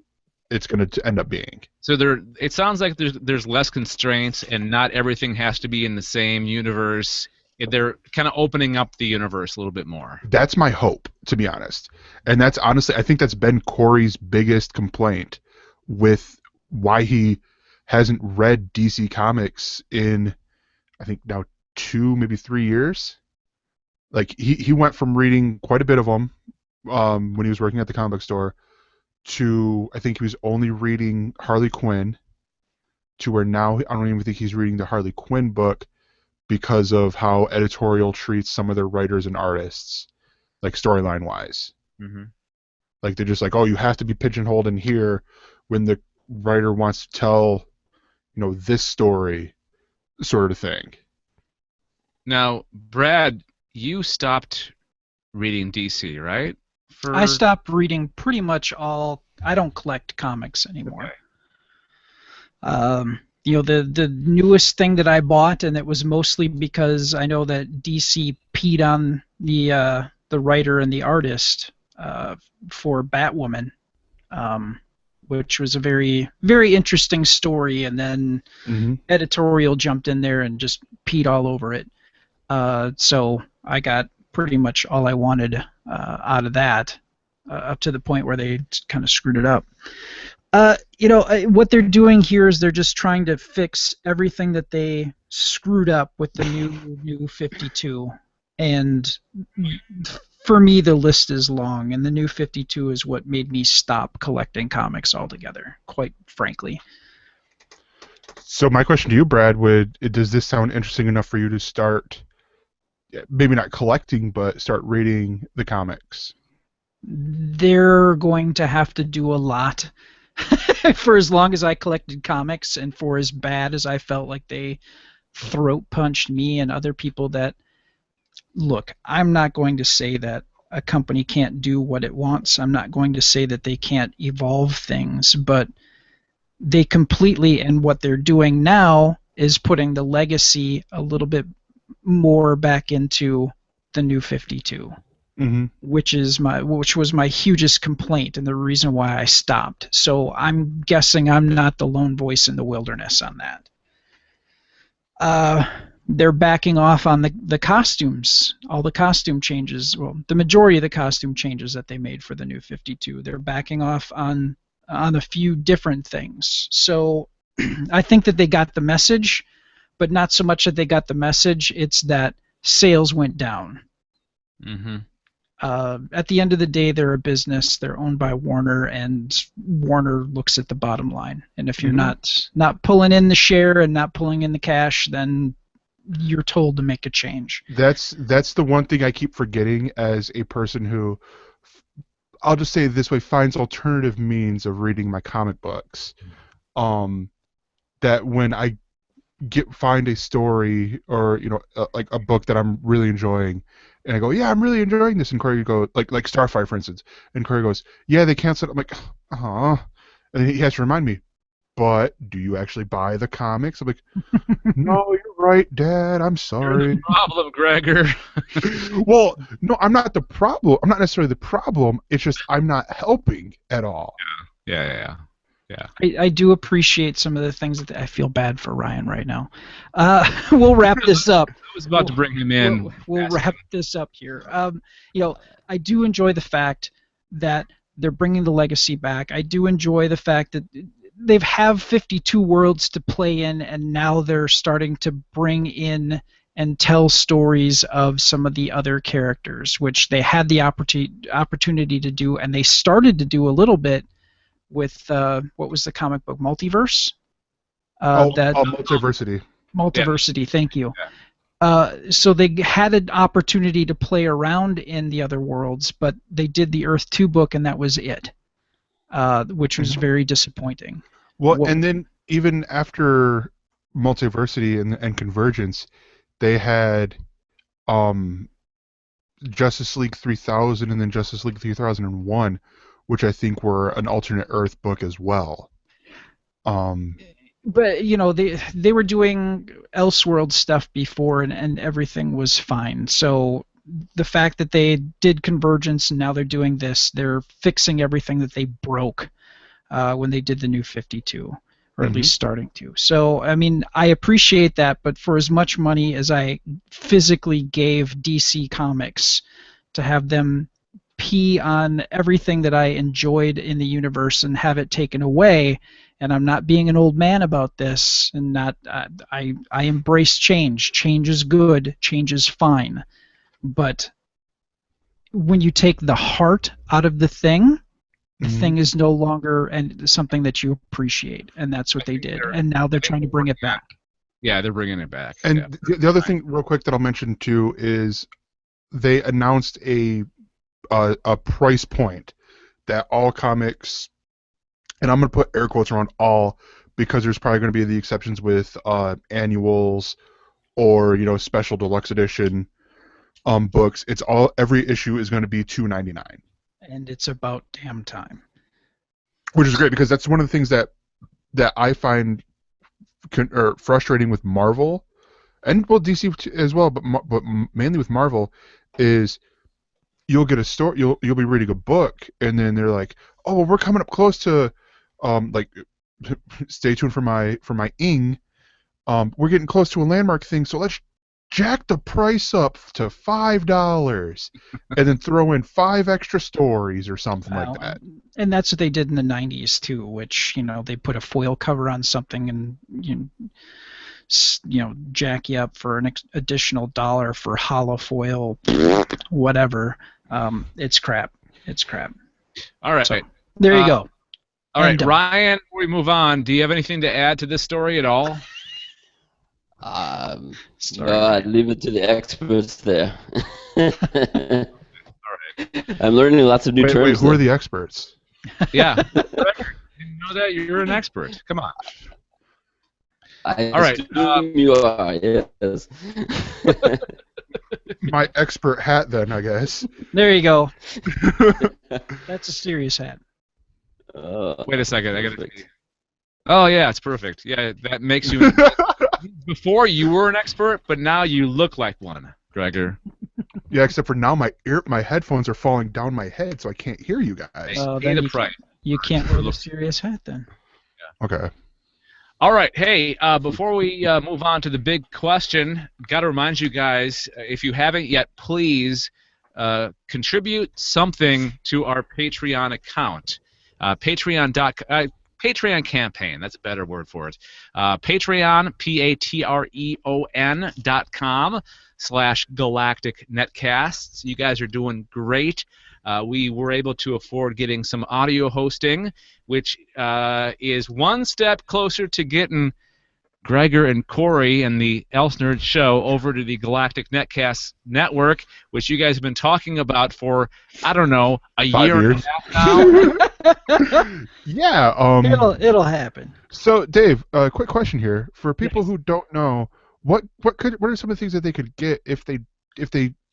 it's going to end up being. So it sounds like there's less constraints, and not everything has to be in the same universe. They're kind of opening up the universe a little bit more. That's my hope, to be honest. And that's honestly, I think that's been Corey's biggest complaint with why he hasn't read DC Comics in, I think now 2, maybe 3 years. Like he went from reading quite a bit of them when he was working at the comic book store to, I think he was only reading Harley Quinn, to where now I don't even think he's reading the Harley Quinn book because of how editorial treats some of their writers and artists, like storyline wise. Like they're just like, oh, you have to be pigeonholed in here when the writer wants to tell, this story, sort of thing. Now, Brad, you stopped reading DC, right? I stopped reading pretty much all. I don't collect comics anymore. Okay. The newest thing that I bought, and it was mostly because I know that DC peed on the writer and the artist for Batwoman, which was a very, very interesting story, and then editorial jumped in there and just peed all over it. So I got pretty much all I wanted out of that, up to the point where they kind of screwed it up. What they're doing here is they're just trying to fix everything that they screwed up with the new 52. And for me, the list is long, and the new 52 is what made me stop collecting comics altogether, quite frankly. So my question to you, Brad, does this sound interesting enough for you to start, maybe not collecting, but start reading the comics? They're going to have to do a lot. For as long as I collected comics, and for as bad as I felt like they throat punched me and other people that, look, I'm not going to say that a company can't do what it wants. I'm not going to say that they can't evolve things, but they completely, and what they're doing now is putting the legacy a little bit more back into the new 52. Which was my hugest complaint, and the reason why I stopped. So I'm guessing I'm not the lone voice in the wilderness on that. They're backing off on the costumes, all the costume changes. Well, the majority of the costume changes that they made for the new 52. They're backing off on a few different things. So I think that they got the message, but not so much that they got the message. It's that sales went down. At the end of the day, they're a business. They're owned by Warner, and Warner looks at the bottom line. And if you're not pulling in the share and not pulling in the cash, then you're told to make a change. That's the one thing I keep forgetting as a person who, I'll just say it this way, finds alternative means of reading my comic books. That when I find a story or like a book that I'm really enjoying, and I go, yeah, I'm really enjoying this, and Corey go, like Starfire, for instance, and Corey goes, yeah, they canceled. I'm like, and then he has to remind me, but do you actually buy the comics? I'm like, no, you're right, Dad. I'm sorry. You're the problem, Gregor. Well, no, I'm not the problem. I'm not necessarily the problem. It's just I'm not helping at all. Yeah. I do appreciate some of the things that I feel bad for Ryan right now. We'll wrap this up. I was about to bring him in. We'll wrap this up here. I do enjoy the fact that they're bringing the legacy back. I do enjoy the fact that they've have 52 worlds to play in, and now they're starting to bring in and tell stories of some of the other characters, which they had the opportunity to do, and they started to do a little bit with what was the comic book, Multiverse? Multiversity. Multiversity, yeah. Thank you. So they had an opportunity to play around in the other worlds, but they did the Earth 2 book, and that was it, which was very disappointing. Well, and then even after Multiversity and Convergence, they had Justice League 3000 and then Justice League 3001, which I think were an alternate Earth book as well. But you know, they were doing Elseworld stuff before, and everything was fine. So the fact that they did Convergence and now they're doing this, they're fixing everything that they broke when they did the New 52, or at least starting to. So I mean, I appreciate that, but for as much money as I physically gave DC Comics to have them pee on everything that I enjoyed in the universe and have it taken away. And I'm not being an old man about this, and not I embrace change. Change is good. Change is fine. But when you take the heart out of the thing is no longer something that you appreciate, and that's what they did. And now they're trying to bring it back. Yeah, they're bringing it back. And the other thing, real quick, that I'll mention too is they announced a price point that all comics. And I'm going to put air quotes around all, because there's probably going to be the exceptions with annuals or, you know, special deluxe edition books. It's all, every issue is going to be $2.99. And it's about damn time. Which is great, because that's one of the things that I find frustrating with Marvel, and well, DC as well, but mainly with Marvel, is you'll get a story, you'll be reading a book, and then they're like, oh, well, we're coming up close to like, stay tuned for my ing. We're getting close to a landmark thing, so let's jack the price up to $5, and then throw in 5 extra stories or something like that. And that's what they did in the '90s too, which, you know, they put a foil cover on something and you know jack you up for an additional $1 for hollow foil, whatever. It's crap. It's crap. All right. So, there you go. All right, Ryan, before we move on, do you have anything to add to this story at all? No, I'd leave it to the experts there. All right. I'm learning lots of new terms. Wait, who are the experts? Yeah. You know that you're an expert. Come on. All right. You are, yes. My expert hat, then, I guess. There you go. That's a serious hat. Wait a second. I gotta. Oh yeah, it's perfect. Yeah, that makes you. Before you were an expert, but now you look like one, Gregor. Yeah, except for now my headphones are falling down my head, so I can't hear you guys. Then you can't wear the serious hat then. Yeah. Okay. All right. Hey, before we move on to the big question, got to remind you guys, if you haven't yet, please contribute something to our Patreon account. Patreon campaign, that's a better word for it. Patreon, patreon.com/Galactic Netcasts. You guys are doing great. We were able to afford getting some audio hosting, which is one step closer to getting Gregor and Corey and the Else Nerd Show over to the Galactic Netcast Network, which you guys have been talking about for, I don't know, a 5 year years. and a half now. Yeah. It'll happen. So, Dave, quick question here for people who don't know, what are some of the things that they could get if they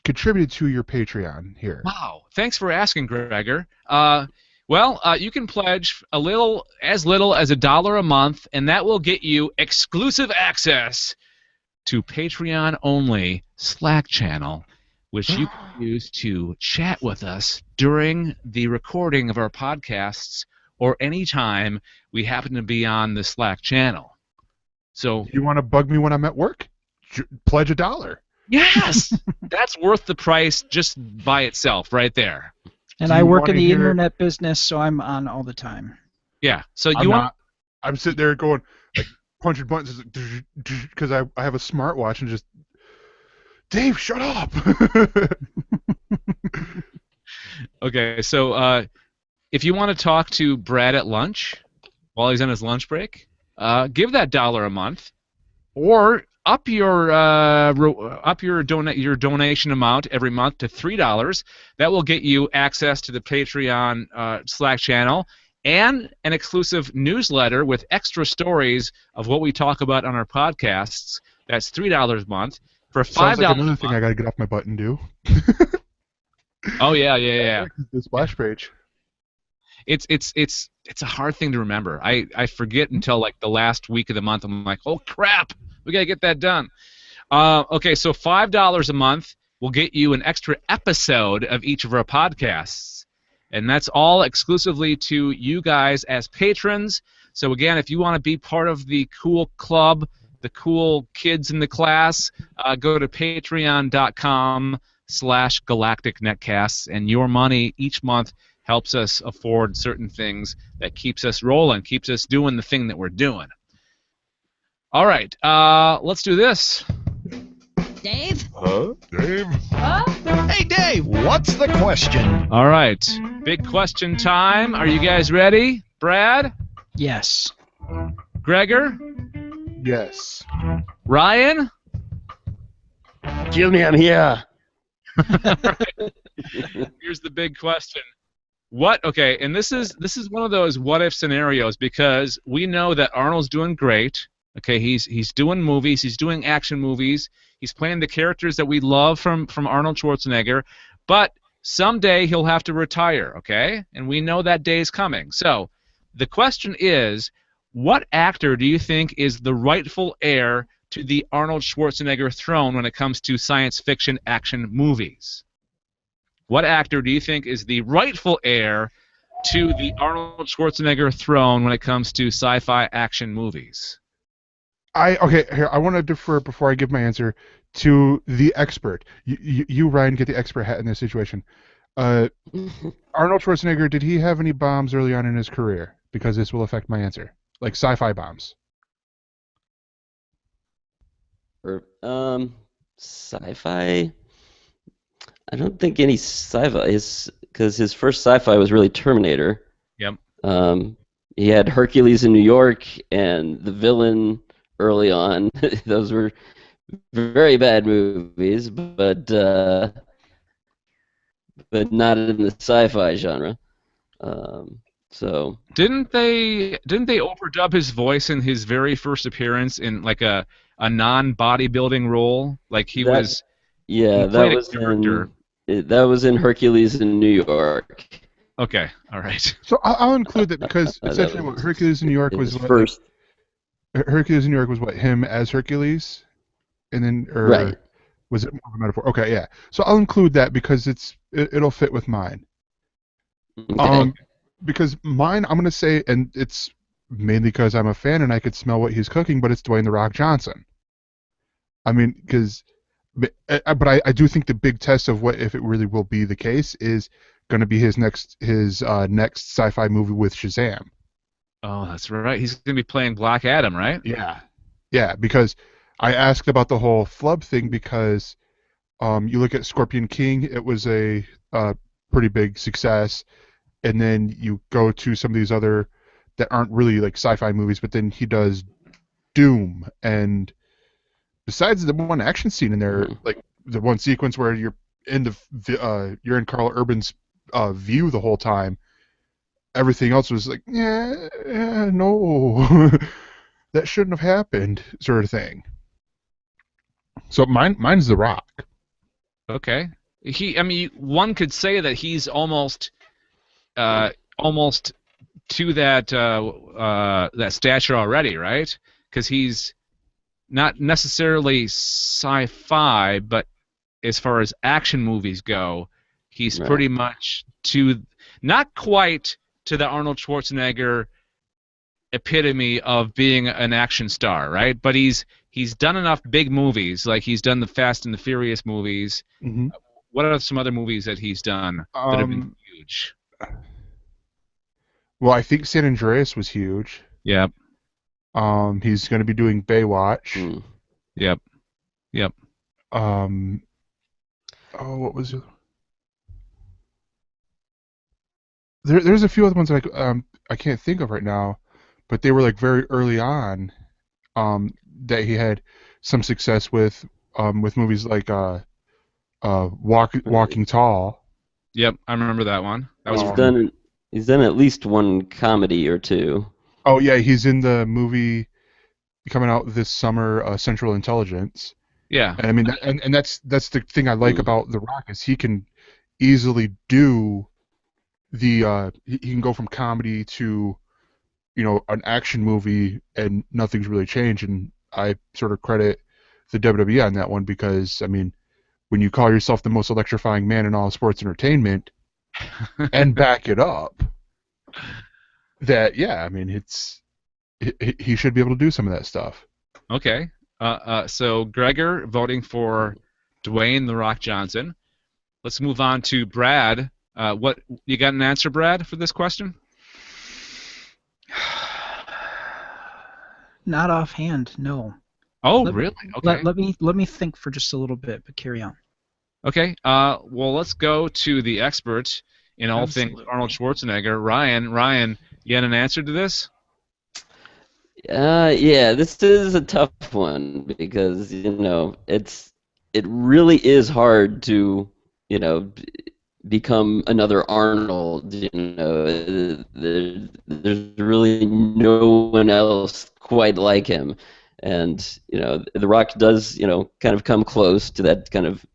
contributed to your Patreon here? Wow, thanks for asking, Gregor. Well, you can pledge as little as $1 a month, and that will get you exclusive access to Patreon-only Slack channel, which you can use to chat with us during the recording of our podcasts or anytime we happen to be on the Slack channel. So, you want to bug me when I'm at work? Pledge $1. Yes, that's worth the price just by itself, right there. And I work in the internet business, so I'm on all the time. Yeah. So I'm sitting there going, like, punching buttons because I have a smartwatch and just, Dave, shut up. Okay. So if you want to talk to Brad at lunch while he's on his lunch break, give that $1 a month. Or up your your donation amount every month to $3. That will get you access to the Patreon Slack channel and an exclusive newsletter with extra stories of what we talk about on our podcasts. That's $3 a month. For $5 Sounds like another a thing month, I gotta get off my butt and do. Oh yeah. The splash page. It's a hard thing to remember. I forget until like the last week of the month. I'm like, oh crap, we gotta get that done. Okay, so $5 a month will get you an extra episode of each of our podcasts, and that's all exclusively to you guys as patrons. So again, if you want to be part of the cool club, the cool kids in the class, go to patreon.com/galacticnetcasts, and your money each month helps us afford certain things that keeps us rolling, keeps us doing the thing that we're doing. All right, let's do this. Dave? Huh? Dave? Hey, Dave, what's the question? All right, big question time. Are you guys ready? Brad? Yes. Gregor? Yes. Ryan? Kill me, I'm here. Here's the big question. Okay, and this is one of those what if scenarios, because we know that Arnold's doing great. Okay, he's doing movies, he's doing action movies, he's playing the characters that we love from Arnold Schwarzenegger, but someday he'll have to retire, okay? And we know that day is coming. So the question is, what actor do you think is the rightful heir to the Arnold Schwarzenegger throne when it comes to science fiction action movies? What actor do you think is the rightful heir to the Arnold Schwarzenegger throne when it comes to sci-fi action movies? Okay, here, I want to defer before I give my answer to the expert. You Ryan, get the expert hat in this situation. Arnold Schwarzenegger, did he have any bombs early on in his career? Because this will affect my answer. Like sci-fi bombs. Sci-fi? I don't think any sci-fi because his first sci-fi was really Terminator. Yep. He had Hercules in New York and The Villain early on. Those were very bad movies, but not in the sci-fi genre. So didn't they overdub his voice in his very first appearance in like a non-bodybuilding role? Like he was. Yeah, that was in Hercules in New York. Okay, all right. So I'll include that because essentially what Hercules in New York was first. Hercules in New York was what, him as Hercules, and then right. Was it more of a metaphor? Okay, yeah. So I'll include that because it'll fit with mine. Okay. Because mine, I'm gonna say, and it's mainly because I'm a fan and I could smell what he's cooking, but it's Dwayne "The Rock" Johnson. I mean, but I do think the big test of what if it really will be the case is going to be his next sci-fi movie with Shazam. Oh, that's right. He's going to be playing Black Adam, right? Yeah. Because I asked about the whole flub thing because you look at Scorpion King, it was a pretty big success, and then you go to some of these other that aren't really like sci-fi movies, but then he does Doom, and besides the one action scene in there, like the one sequence where you're in Carl Urban's view the whole time, everything else was like, no, that shouldn't have happened, sort of thing. So mine's The Rock. Okay. I mean, one could say that he's almost to that stature already, right? Because he's not necessarily sci-fi, but as far as action movies go, he's pretty much not quite to the Arnold Schwarzenegger epitome of being an action star, right? But he's done enough big movies, like he's done the Fast and the Furious movies. Mm-hmm. What are some other movies that he's done that have been huge? Well, I think San Andreas was huge. Yep. He's going to be doing Baywatch. Yep. Oh, what was it? There's a few other ones that I can't think of right now, but they were like very early on. That he had some success with movies like Walking Tall. Yep, I remember that one. That was He's done at least one comedy or two. Oh yeah, he's in the movie coming out this summer, Central Intelligence. Yeah. And I mean, and that's the thing I like about The Rock is he can easily do the he can go from comedy to, you know, an action movie and nothing's really changed. And I sort of credit the WWE on that one because I mean, when you call yourself the most electrifying man in all sports entertainment and back it up, that yeah, I mean he should be able to do some of that stuff. Okay. So Gregor voting for Dwayne "The Rock" Johnson. Let's move on to Brad. What you got an answer, Brad, for this question? Not offhand, no. Oh, really? Okay. Let me think for just a little bit, but carry on. Okay. Well, let's go to the expert in all things Arnold Schwarzenegger, Ryan. Ryan, you had an answer to this? Yeah, this is a tough one because you know it really is hard to become another Arnold. You know, there's really no one else quite like him, and you know The Rock does kind of come close to that kind of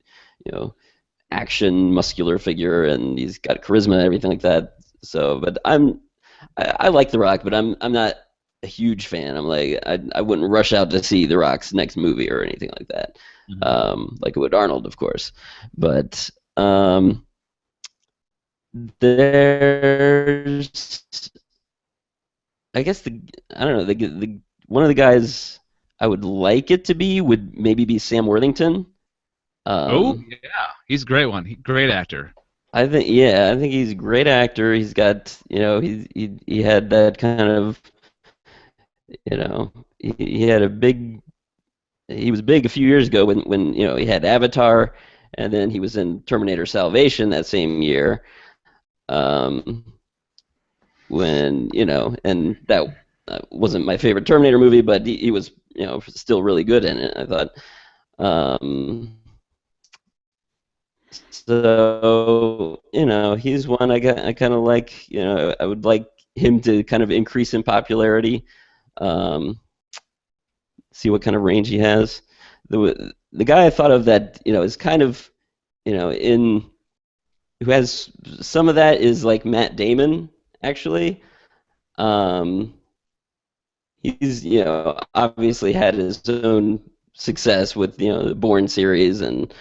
action muscular figure, and he's got charisma, everything like that. So, but I like The Rock, but I'm not a huge fan. I'm like I wouldn't rush out to see The Rock's next movie or anything like that, like it would Arnold, of course. But there's, I guess I don't know, the one of the guys I would like it to be would maybe be Sam Worthington. Oh yeah, he's a great one. Great actor. I think he's a great actor. He's got he had that kind of he had a big. He was big a few years ago when he had Avatar, and then he was in Terminator Salvation that same year. When and that wasn't my favorite Terminator movie, but he was still really good in it, I thought. So he's one I kind of like. I would like him to kind of increase in popularity. See what kind of range he has. The guy I thought of that is kind of who has some of that is like Matt Damon, actually. He's obviously had his own success with the Bourne series, and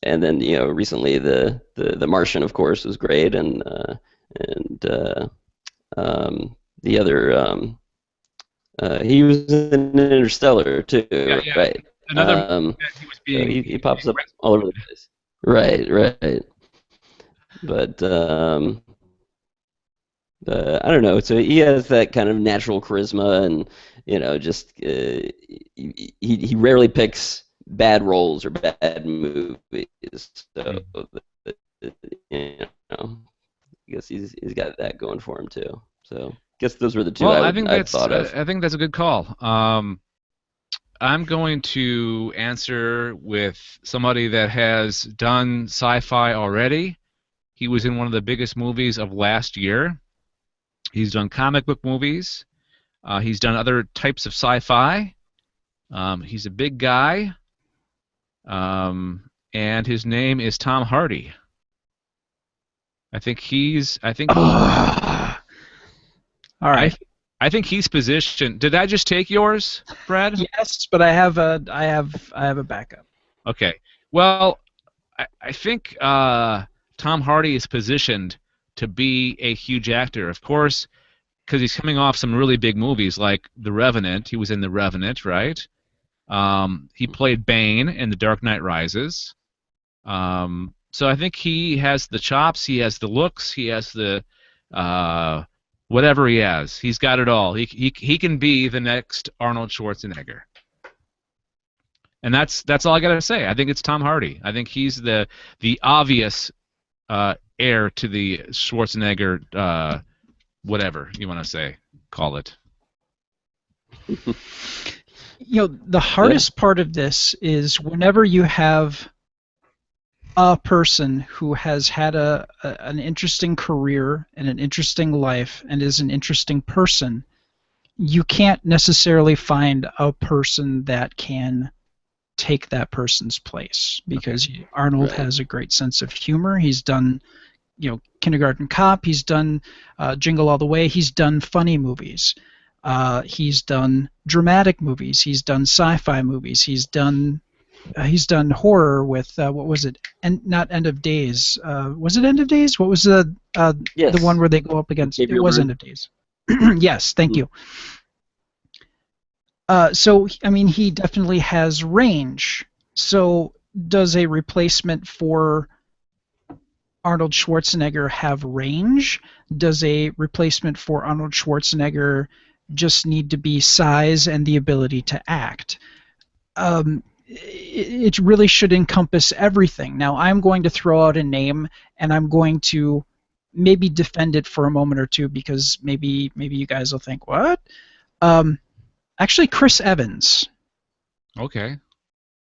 then recently the Martian, of course, was great, and the other he was in Interstellar too, yeah. right? Another he was being he pops up all over the place. Right. But I don't know. So he has that kind of natural charisma, and just he rarely picks bad roles or bad movies. So I guess he's got that going for him too. So I guess those were the two I thought of. I think that's a good call. I'm going to answer with somebody that has done sci-fi already. He was in one of the biggest movies of last year. He's done comic book movies. He's done other types of sci-fi. He's a big guy. And his name is Tom Hardy. I think all right. I think he's positioned. Did I just take yours, Brad? Yes, but I have a backup. Okay. Well, I think Tom Hardy is positioned to be a huge actor, of course, because he's coming off some really big movies like The Revenant. He was in The Revenant, right? He played Bane in The Dark Knight Rises. So I think he has the chops, he has the looks, he has the whatever he has. He's got it all. He can be the next Arnold Schwarzenegger. And that's all I got to say. I think it's Tom Hardy. I think he's the obvious heir to the Schwarzenegger whatever you want to say, call it. The hardest part of this is whenever you have a person who has had an interesting career and an interesting life and is an interesting person, you can't necessarily find a person that can take that person's place, because Arnold has a great sense of humor. He's done, Kindergarten Cop. He's done Jingle All the Way. He's done funny movies. He's done dramatic movies. He's done sci-fi movies. He's done horror with what was it? Not End of Days. Was it End of Days? What was the one where they go up against? It was End of Days. Yes, thank you. So he definitely has range. So does a replacement for Arnold Schwarzenegger have range? Does a replacement for Arnold Schwarzenegger just need to be size and the ability to act? It really should encompass everything. Now, I'm going to throw out a name, and I'm going to maybe defend it for a moment or two, because maybe you guys will think, what? Actually, Chris Evans. Okay.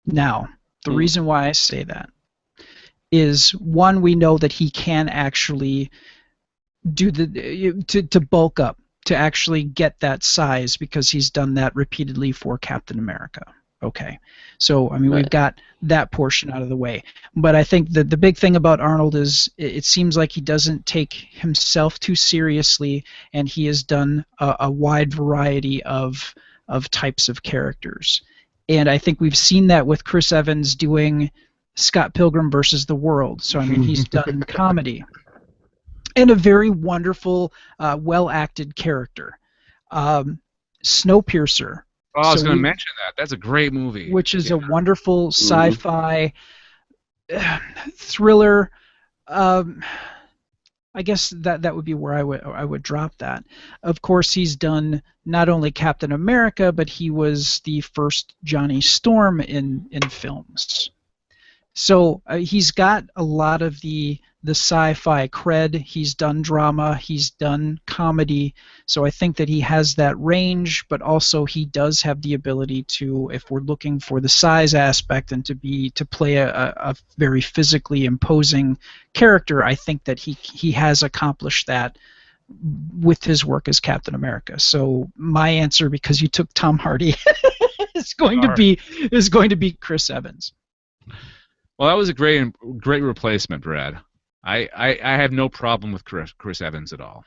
Now, the reason why I say that is, one, we know that he can actually do to bulk up, to actually get that size, because he's done that repeatedly for Captain America. Okay, so we've got that portion out of the way. But I think that the big thing about Arnold is it seems like he doesn't take himself too seriously, and he has done a wide variety of types of characters. And I think we've seen that with Chris Evans doing Scott Pilgrim versus the World. So he's done comedy and a very wonderful, well-acted character. Snowpiercer. Oh, I was going to mention that. That's a great movie. Which is a wonderful sci-fi thriller. I guess that would be where I would drop that. Of course, he's done not only Captain America, but he was the first Johnny Storm in films. So he's got a lot of the sci-fi cred. He's done drama. He's done comedy. So I think that he has that range, but also he does have the ability to, if we're looking for the size aspect and to play a very physically imposing character, I think that he has accomplished that with his work as Captain America. So my answer, because you took Tom Hardy, is going to be Chris Evans. Well, that was a great replacement, Brad. I have no problem with Chris Evans at all.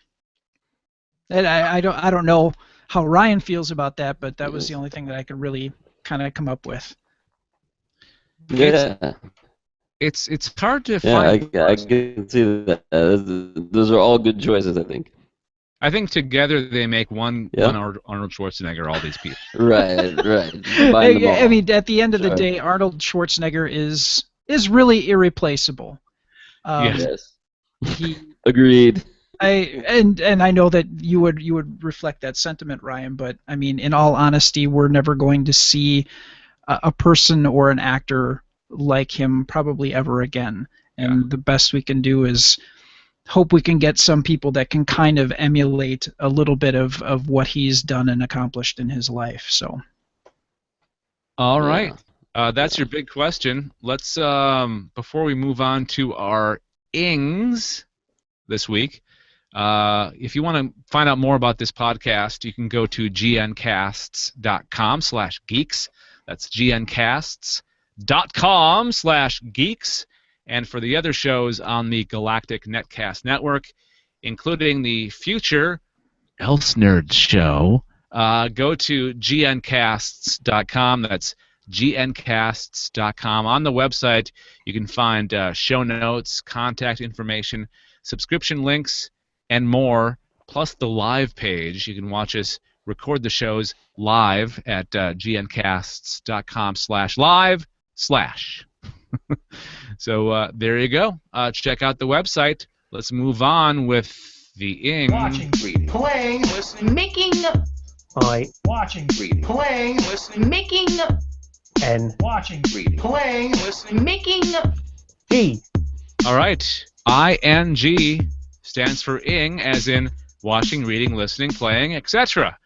And I don't know how Ryan feels about that, but that was the only thing that I could really kind of come up with. Yeah. It's hard to find. Yeah, I can see that. Those are all good choices, I think. I think together they make one Arnold Schwarzenegger, all these people. Right. I mean, at the end of the day, Arnold Schwarzenegger is really irreplaceable. Yes. Agreed. And I know that you would reflect that sentiment, Ryan, but I mean, in all honesty, we're never going to see a person or an actor like him probably ever again. And the best we can do is hope we can get some people that can kind of emulate a little bit of what he's done and accomplished in his life. So. All right. That's your big question. Let's before we move on to our ings this week, if you want to find out more about this podcast, you can go to gncasts.com/geeks. That's gncasts.com/geeks. And for the other shows on the Galactic Netcast Network, including the future Else Nerds show, go to gncasts.com. That's gncasts.com. On the website, you can find show notes, contact information, subscription links, and more, plus the live page. You can watch us record the shows live at gncasts.com/live/. So there you go. Check out the website. Let's move on with the ing. Watching, reading, playing, listening, making, watching, reading, playing, listening, making, and watching, reading, playing, listening, making. All right. ING stands for ing, as in watching, reading, listening, playing, etc.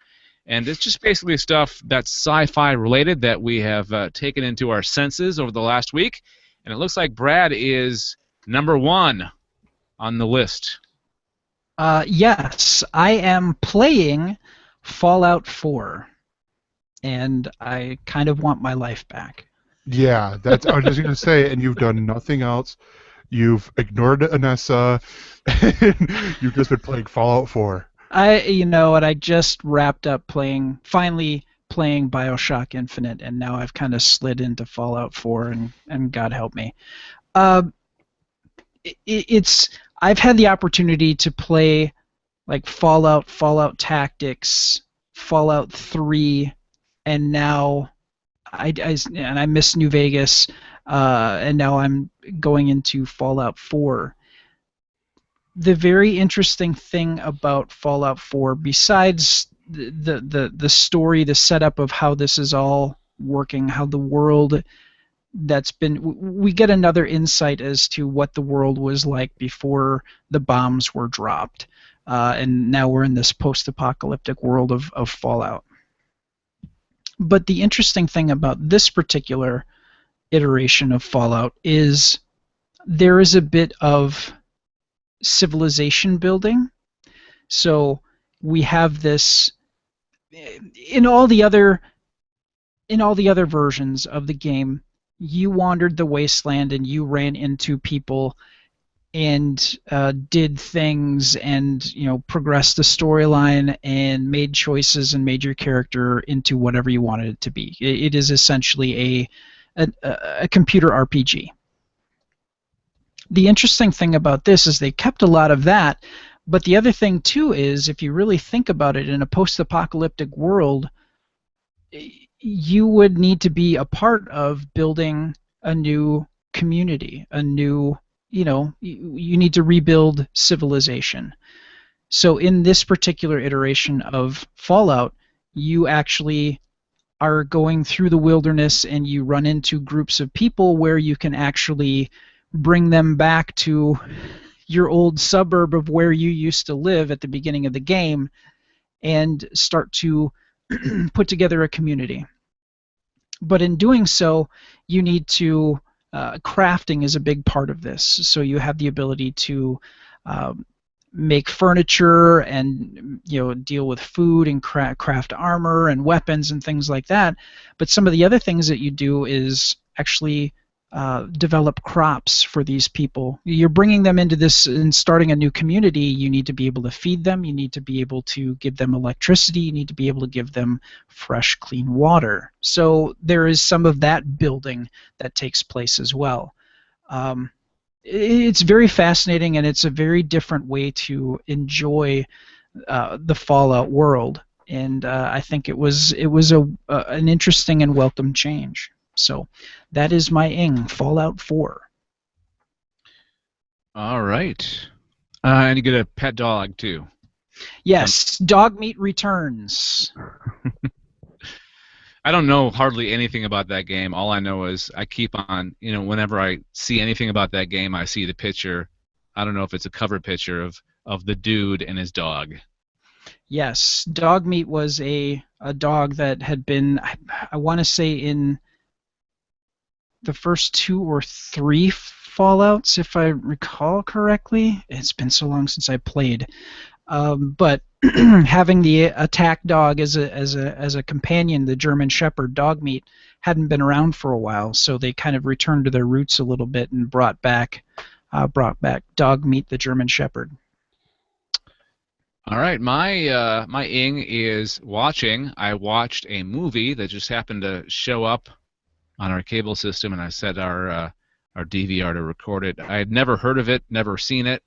And it's just basically stuff that's sci-fi related that we have taken into our senses over the last week. And it looks like Brad is number 1 on the list. Yes, I am playing Fallout 4, and I kind of want my life back. Yeah, that's. I was just gonna say, and you've done nothing else. You've ignored Anessa, and you've just been playing Fallout 4. I just wrapped up finally playing BioShock Infinite, and now I've kind of slid into Fallout 4, and God help me. I've had the opportunity to play like Fallout Tactics, Fallout 3, and now I miss New Vegas, and now I'm going into Fallout 4. The very interesting thing about Fallout 4, besides the story, the setup of how this is all working, how the world we get another insight as to what the world was like before the bombs were dropped, and now we're in this post-apocalyptic world of Fallout. But the interesting thing about this particular iteration of Fallout is there is a bit of civilization building. So we have this in all the other versions of the game. You wandered the wasteland and you ran into people and did things and progressed the storyline and made choices and made your character into whatever you wanted it to be. It is essentially a computer RPG. The interesting thing about this is they kept a lot of that, but the other thing too is if you really think about it, in a post-apocalyptic world, you would need to be a part of building a new community, you need to rebuild civilization. So in this particular iteration of Fallout, you actually are going through the wilderness and you run into groups of people where you can actually bring them back to your old suburb of where you used to live at the beginning of the game and start to put together a community. But in doing so, you need to crafting is a big part of this. So you have the ability to make furniture and deal with food and craft armor and weapons and things like that. But some of the other things that you do is actually develop crops for these people. You're bringing them into this and starting a new community. You need to be able to feed them. You need to be able to give them electricity. You need to be able to give them fresh, clean water. So there is some of that building that takes place as well. It's very fascinating, and it's a very different way to enjoy the Fallout world. And I think it was an interesting and welcome change. So that is my Fallout 4. All right. And you get a pet dog, too. Yes, dog meat returns. I don't know hardly anything about that game. All I know is I keep on, whenever I see anything about that game, I see the picture. I don't know if it's a cover picture of the dude and his dog. Yes, dog meat was a dog that had been, I want to say, in the first 2 or 3 Fallouts, if I recall correctly. It's been so long since I played. But having the attack dog as a companion, the German Shepherd Dogmeat, hadn't been around for a while, so they kind of returned to their roots a little bit and brought back Dogmeat, the German Shepherd. All right, my is watching. I watched a movie that just happened to show up on our cable system, and I set our DVR to record it. I had never heard of it, never seen it.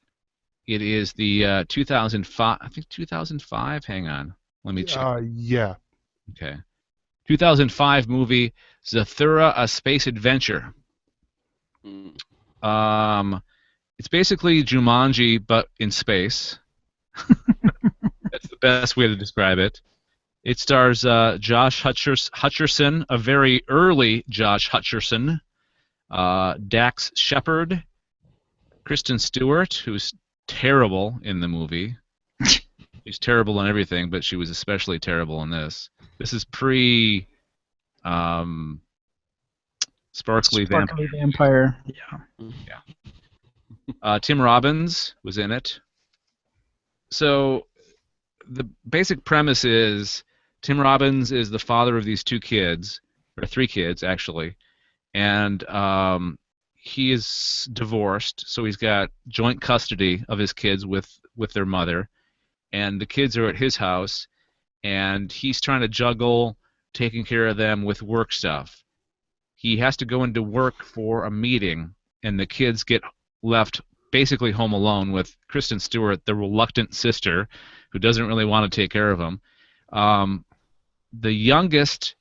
It is the 2005, I think 2005. Hang on, let me check. Yeah. Okay. 2005 movie Zathura: A Space Adventure. It's basically Jumanji, but in space. That's the best way to describe it. It stars Josh Hutcherson, a very early Josh Hutcherson, Dax Shepard, Kristen Stewart, who's terrible in the movie, She's terrible in everything, but she was especially terrible in this. This is pre Sparkly Vampire. Yeah. Tim Robbins was in it. So the basic premise is Tim Robbins is the father of these 2 kids, or 3 kids actually, and he is divorced, so he's got joint custody of his kids with their mother, and the kids are at his house, and he's trying to juggle taking care of them with work stuff. He has to go into work for a meeting, and the kids get left basically home alone with Kristen Stewart, the reluctant sister, who doesn't really want to take care of them. The youngest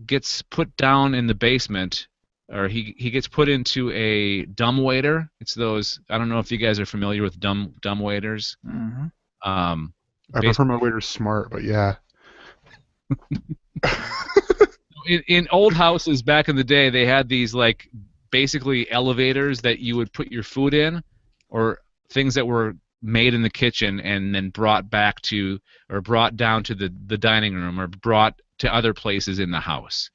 gets put down in the basement, or he gets put into a dumbwaiter. It's those, I don't know if you guys are familiar with dumbwaiters. Mm-hmm. I prefer my waiter smart, but yeah. In old houses back in the day, they had these like basically elevators that you would put your food in, or things that were made in the kitchen and then brought back to, or brought down to the dining room, or brought to other places in the house.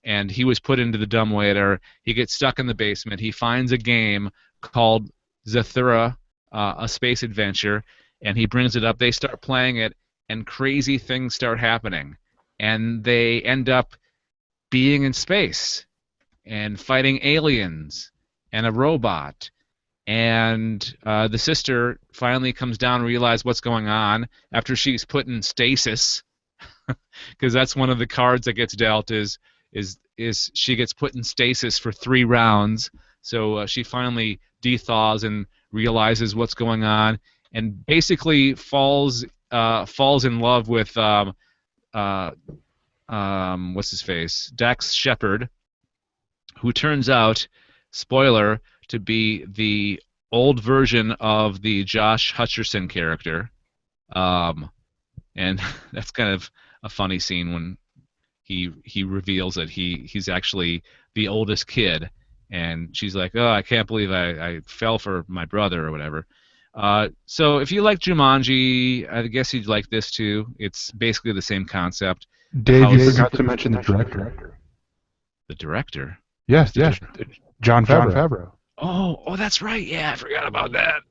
And he was put into the dumbwaiter. He gets stuck in the basement. He finds a game called Zathura, a space adventure, and he brings it up. They start playing it, and crazy things start happening. And they end up being in space and fighting aliens and a robot. And the sister finally comes down and realizes what's going on after she's put in stasis, because that's one of the cards that gets dealt, is she gets put in stasis for 3 rounds. So she finally dethaws and realizes what's going on, and basically falls in love with what's his face, Dax Shepard, who turns out, spoiler, to be the old version of the Josh Hutcherson character. And that's kind of a funny scene when he reveals that he's actually the oldest kid, and she's like, oh, I can't believe I fell for my brother or whatever. So if you like Jumanji, I guess you'd like this too. It's basically the same concept. Dave, you forgot to mention the director. The director? Yes. Jon Favreau. Oh, that's right. Yeah, I forgot about that.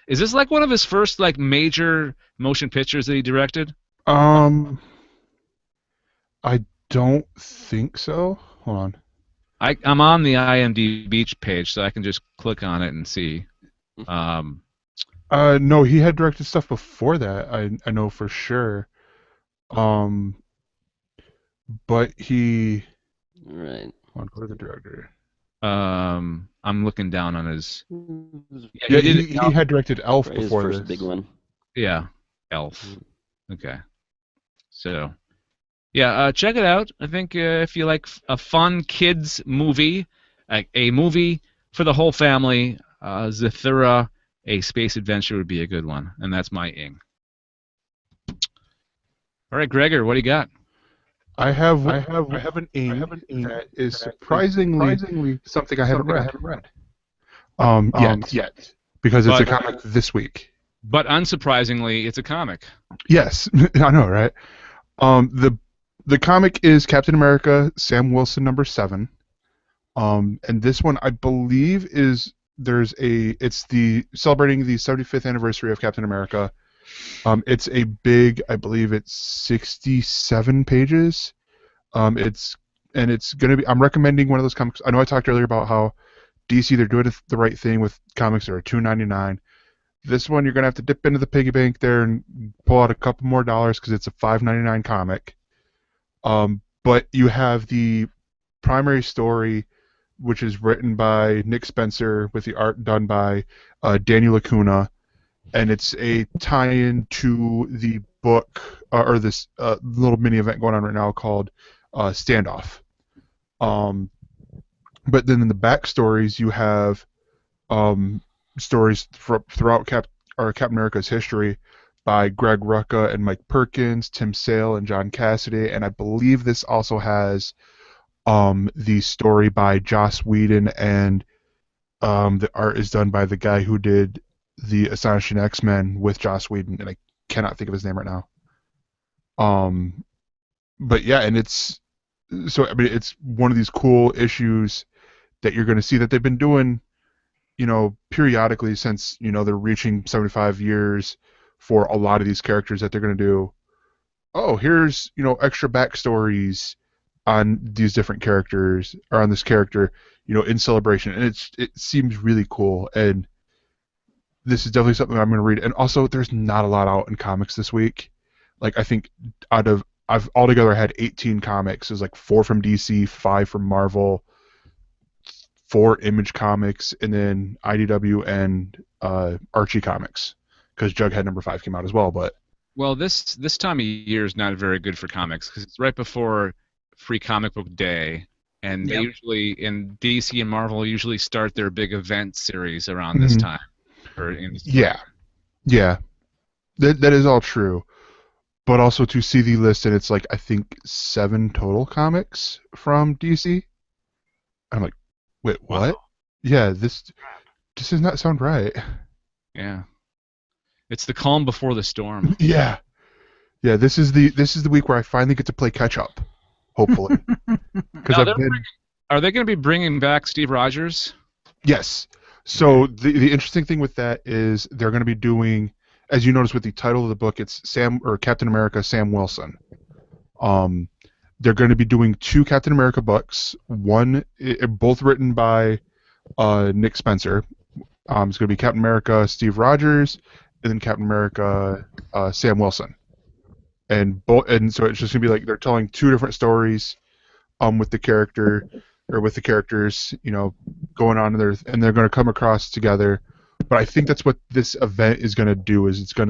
Is this like one of his first like major motion pictures that he directed? I don't think so. Hold on. I'm on the IMDb page, so I can just click on it and see. No, he had directed stuff before that. I know for sure. But he. Right. Hold on, go to the director. I'm looking down on his. Yeah, he had directed Elf before his first this. big one. Yeah, Elf. Okay. So, yeah, check it out. I think if you like a fun kids movie, a movie for the whole family, Zathura, a space adventure would be a good one, and that's my ing. All right, Gregor, what do you got? I have an ing that is surprisingly something I haven't read. Yet. Because it's a comic this week. But unsurprisingly, it's a comic. Yes, I know, right? The comic is Captain America, Sam Wilson #7. And this one, I believe, it's celebrating the 75th anniversary of Captain America. It's a big, I believe it's 67 pages. It's gonna be. I'm recommending one of those comics. I know I talked earlier about how DC, they're doing the right thing with comics that are $2.99. This one, you're gonna have to dip into the piggy bank there and pull out a couple more dollars because it's a $5.99 comic. But you have the primary story, which is written by Nick Spencer with the art done by Daniel Lacuna, and it's a tie-in to the book or this little mini event going on right now called Standoff. But then in the backstories, you have stories throughout Captain America's history by Greg Rucka and Mike Perkins, Tim Sale, and John Cassidy, and I believe this also has the story by Joss Whedon, and the art is done by the guy who did the Astonishing X-Men with Joss Whedon, and I cannot think of his name right now. But yeah, and it's one of these cool issues that you're going to see that they've been doing, periodically since they're reaching 75 years for a lot of these characters that they're going to do. Oh, here's extra backstories on these different characters or on this character, in celebration, and it seems really cool. And this is definitely something I'm going to read. And also, there's not a lot out in comics this week. Like, I think I've altogether had 18 comics. There's like 4 from DC, 5 from Marvel, 4 Image Comics, and then IDW and Archie Comics, because Jughead #5 came out as well. But well, this time of year is not very good for comics because it's right before Free Comic Book Day, and they usually, in DC and Marvel, usually start their big event series around this time. Yeah, that is all true. But also to see the list, and it's like I think 7 total comics from DC. I'm like, wait, what? Wow. Yeah, this does not sound right. Yeah, it's the calm before the storm. Yeah. This is the week where I finally get to play catch up. Hopefully, because Are they going to be bringing back Steve Rogers? Yes. So the interesting thing with that is they're going to be doing, as you notice with the title of the book, it's Captain America Sam Wilson. They're going to be doing 2 Captain America books. Both written by Nick Spencer. It's going to be Captain America Steve Rogers, and then Captain America Sam Wilson. And so it's just going to be like they're telling 2 different stories with the character or with the characters, going on there, and they're going to come across together. But I think that's what this event is going to do. Is it's going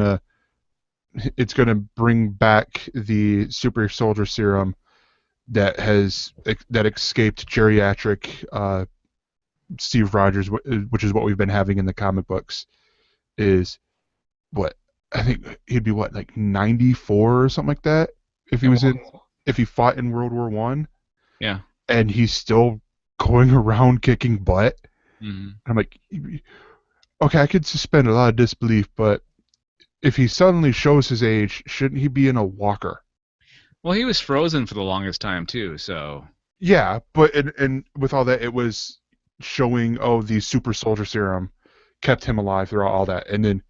to bring back the super soldier serum that escaped geriatric Steve Rogers, which is what we've been having in the comic books. Is what I think he'd be like 94 or something like that if he fought in World War I. Yeah. And he's still going around kicking butt. Mm-hmm. I'm like, okay, I could suspend a lot of disbelief, but if he suddenly shows his age, shouldn't he be in a walker? Well, he was frozen for the longest time too, so. Yeah, but and with all that, it was showing the super soldier serum kept him alive throughout all that, and then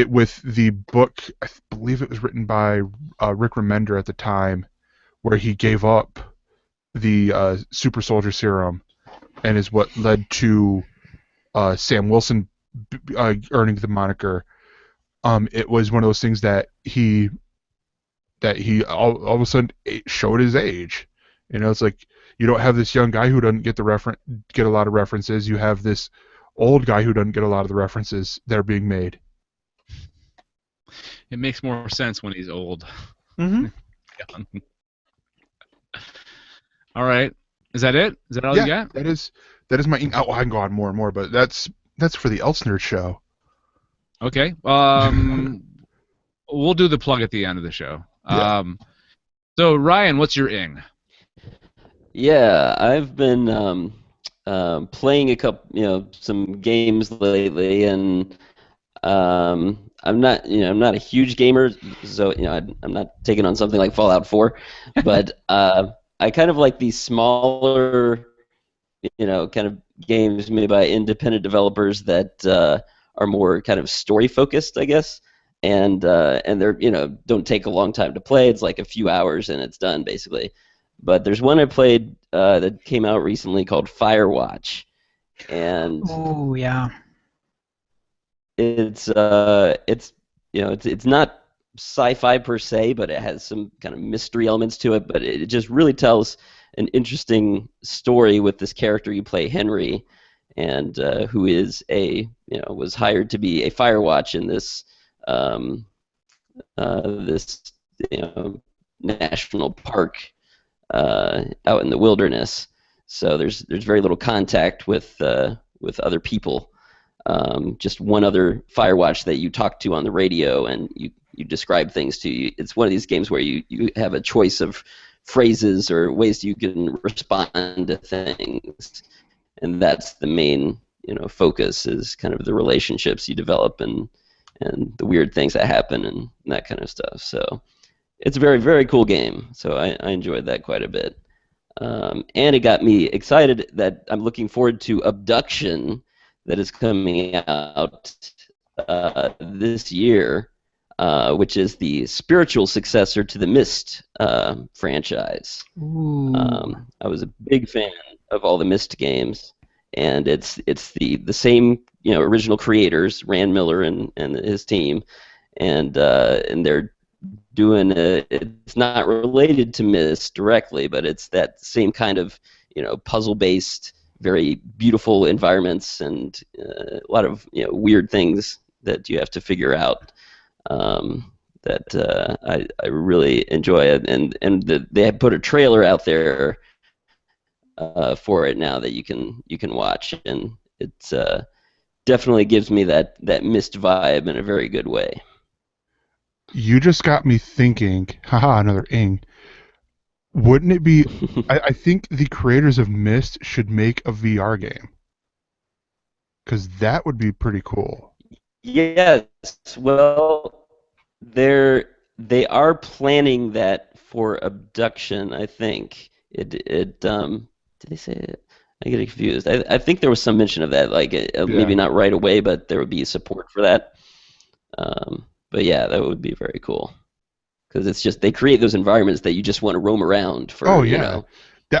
with the book, I believe it was written by Rick Remender at the time, where he gave up the super soldier serum, and is what led to Sam Wilson earning the moniker. It was one of those things that he all of a sudden showed his age. It's like you don't have this young guy who doesn't get a lot of references. You have this old guy who doesn't get a lot of the references that are being made. It makes more sense when he's old. Mm-hmm. All right. Is that it? Is that all you got? That is my. Oh, I can go on more and more, but that's for the Elstner show. Okay. We'll do the plug at the end of the show. Yeah. So Ryan, what's your ing? Yeah, I've been playing a couple, some games lately, and I'm not a huge gamer, so I'm not taking on something like Fallout 4, but I kind of like these smaller, kind of games made by independent developers that are more kind of story focused, I guess, and they're don't take a long time to play. It's like a few hours and it's done basically. But there's one I played that came out recently called Firewatch, and oh yeah. It's not sci-fi per se, but it has some kind of mystery elements to it. But it just really tells an interesting story with this character you play, Henry, and who is was hired to be a Firewatch in this national park out in the wilderness. So there's very little contact with other people. Just one other Firewatch that you talk to on the radio, and you describe things to you. It's one of these games where you have a choice of phrases or ways you can respond to things, and that's the main focus is kind of the relationships you develop and and the weird things that happen and that kind of stuff. So it's a very, very cool game. So I enjoyed that quite a bit. And it got me excited that I'm looking forward to Abduction that is coming out this year, which is the spiritual successor to the Myst franchise. I was a big fan of all the Myst games, and it's the same original creators, Rand Miller and his team, and they're doing it's not related to Myst directly, but it's that same kind of puzzle-based, very beautiful environments and a lot of weird things that you have to figure out. That I really enjoy it, and they have put a trailer out there for it now that you can watch, and it's definitely gives me that Myst vibe in a very good way. You just got me thinking, haha, another ing. Wouldn't it be, I think the creators of Myst should make a VR game. Because that would be pretty cool. Yes, well, they are planning that for Abduction, I think. Did they say it? I get confused. I think there was some mention of that, like maybe not right away, but there would be support for that. But yeah, that would be very cool, because it's just they create those environments that you just want to roam around for for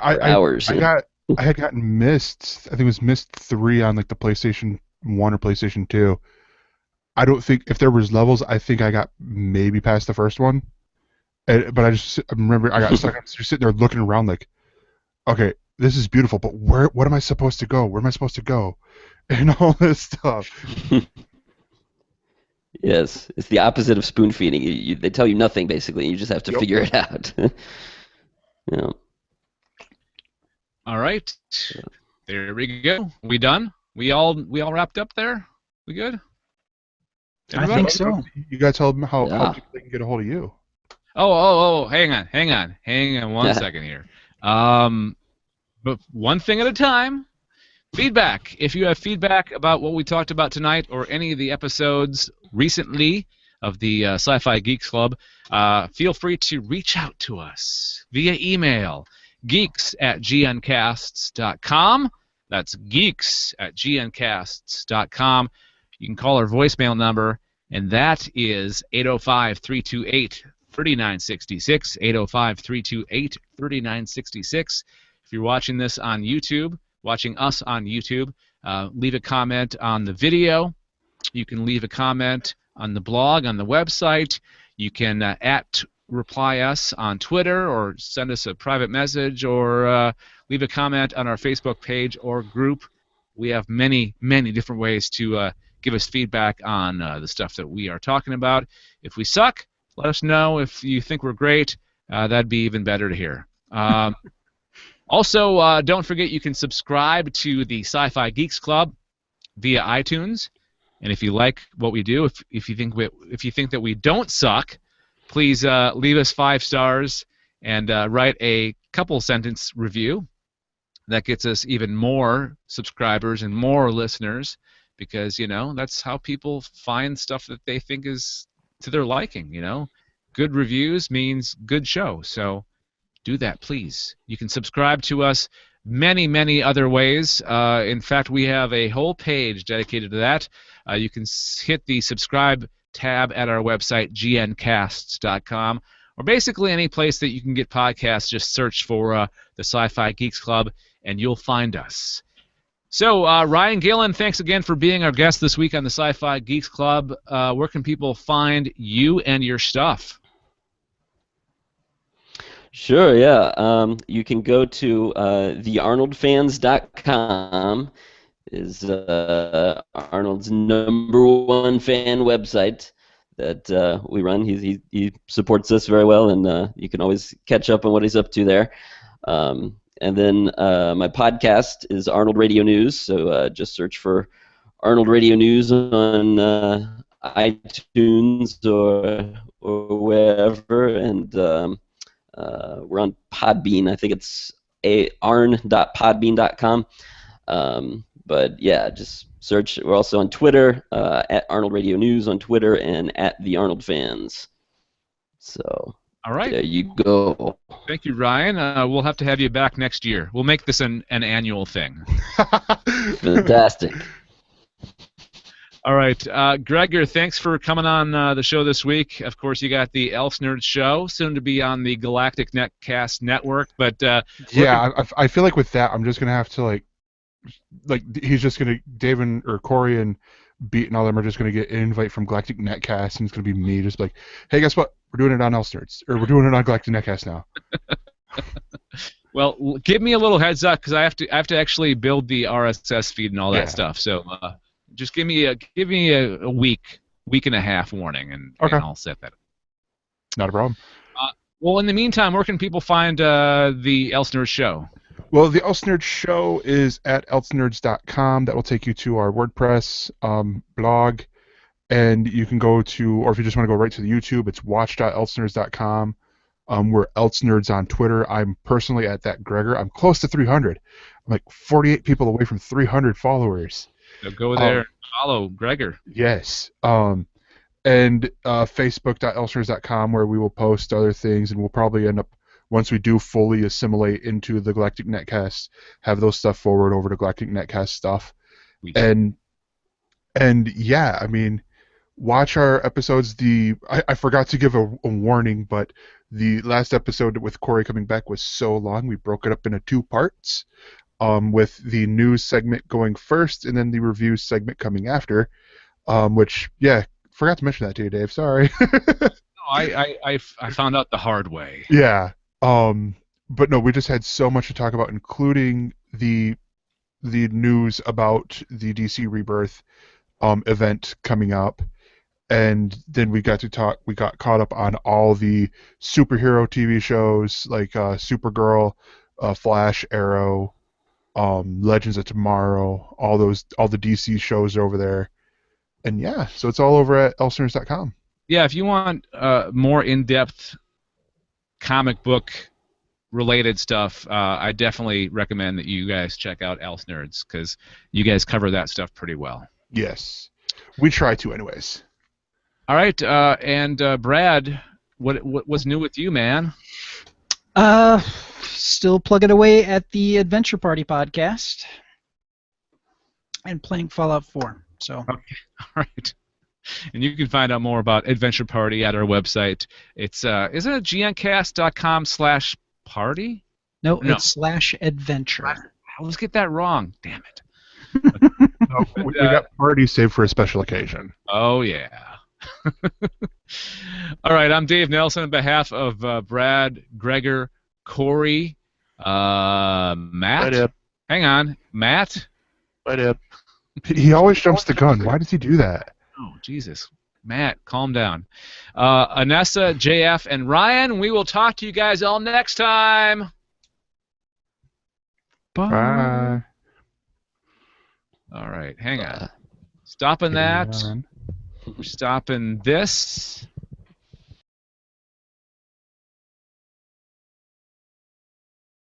hours. I had gotten Myst. I think it was Myst 3 on like the PlayStation 1 or PlayStation 2. I don't think if there was levels, I think I got maybe past the first one. But I remember I got stuck. I was just sitting there looking around like, okay, this is beautiful, but what am I supposed to go? Where am I supposed to go? And all this stuff. Yes, it's the opposite of spoon feeding. They tell you nothing basically. You just have to figure it out. Yeah. All right, there we go. We done? We all wrapped up there? We good? Everybody? I think so. You guys tell them how people they can get a hold of you. Oh, hang on 1 second here. But one thing at a time. Feedback. If you have feedback about what we talked about tonight or any of the episodes recently of the SciFi Geeks Club, feel free to reach out to us via email, geeks@gncasts.com. That's geeks@gncasts.com. You can call our voicemail number, and that is 805-328-3966, 805-328-3966. If you're watching this on YouTube, watching us on YouTube, leave a comment on the video. You can leave a comment on the blog, on the website. You can reply us on Twitter or send us a private message or leave a comment on our Facebook page or group. We have many, many different ways to give us feedback on the stuff that we are talking about. If we suck, let us know. If you think we're great, that'd be even better to hear. Also, don't forget you can subscribe to the SciFi Geeks Club via iTunes, and if you like what we do, if you think that we don't suck, please leave us 5 stars and write a couple sentence review. That gets us even more subscribers and more listeners, because that's how people find stuff that they think is to their liking. Good reviews means good show, so do that, please. You can subscribe to us many, many other ways. In fact, we have a whole page dedicated to that. You can hit the subscribe tab at our website, gncasts.com, or basically any place that you can get podcasts. Just search for the SciFi Geeks Club, and you'll find us. So, Ryan Gillen, thanks again for being our guest this week on the SciFi Geeks Club. Where can people find you and your stuff? Sure, yeah. You can go to thearnoldfans.com. is Arnold's #1 fan website that we run. He supports us very well, and you can always catch up on what he's up to there. And then my podcast is Arnold Radio News, so just search for Arnold Radio News on iTunes or wherever, and we're on Podbean. I think it's arn.podbean.com. But yeah, just search. We're also on Twitter, at Arnold Radio News on Twitter, and at the Arnold Fans. So All right. there you go. Thank you, Ryan. We'll have to have you back next year. We'll make this an annual thing. Fantastic. All right, Gregor, thanks for coming on the show this week. Of course, you got the Elf Nerd Show, soon to be on the Galactic Netcast Network. But yeah, I feel like with that, I'm just gonna have to like he's just gonna or Corey and Beat and all them are just gonna get an invite from Galactic Netcast, and it's gonna be me just like, hey, guess what? We're doing it on Elf Nerds, or we're doing it on Galactic Netcast now. Well, give me a little heads up because I have to actually build the RSS feed and all that stuff. So. Just give me a week and a half warning, and I'll set that up. Not a problem. Well, in the meantime, where can people find the Elsnerd Show? Well, the Elsnerd Show is at elsnerds.com. That will take you to our WordPress blog, and you can go to, or if you just want to go right to the YouTube, it's watch.elsnerds.com. We're Elsnerds on Twitter. I'm personally at that Gregor. I'm close to 300. I'm like 48 people away from 300 followers. So go there and follow Gregor. Yes. And facebook.elsnerds.com, where we will post other things, and we'll probably end up, once we do fully assimilate into the Galactic Netcast, have those stuff forward over to Galactic Netcast stuff. And yeah, I mean, watch our episodes. I forgot to give a warning, but the last episode with Corey coming back was so long, we broke it up into 2 parts. With the news segment going first, and then the reviews segment coming after, which, yeah, forgot to mention that to you, Dave. Sorry. No, I found out the hard way. Yeah. But no, we just had so much to talk about, including the news about the DC Rebirth event coming up, and then we got caught up on all the superhero TV shows like Supergirl, Flash, Arrow. Legends of Tomorrow, all the DC shows are over there, and yeah, so it's all over at elsnerds.com. Yeah, if you want more in-depth comic book related stuff, I definitely recommend that you guys check out Elsnerds, because you guys cover that stuff pretty well. Yes, we try to, anyways. All right, and Brad, what's new with you, man? Still plugging away at the Adventure Party podcast and playing Fallout 4. So. Okay. All right. And you can find out more about Adventure Party at our website. It's isn't it gncast.com/party? No, it's /adventure. I always get that wrong. Damn it. No, we got party saved for a special occasion. Oh yeah. All right, I'm Dave Nelson on behalf of Brad, Gregor, Corey, Matt. Hang on, Matt. He always jumps the gun. Why does he do that? Oh, Jesus. Matt, calm down. Anessa, JF, and Ryan, we will talk to you guys all next time. Bye. All right, hang on. Stopping that. We're stopping this.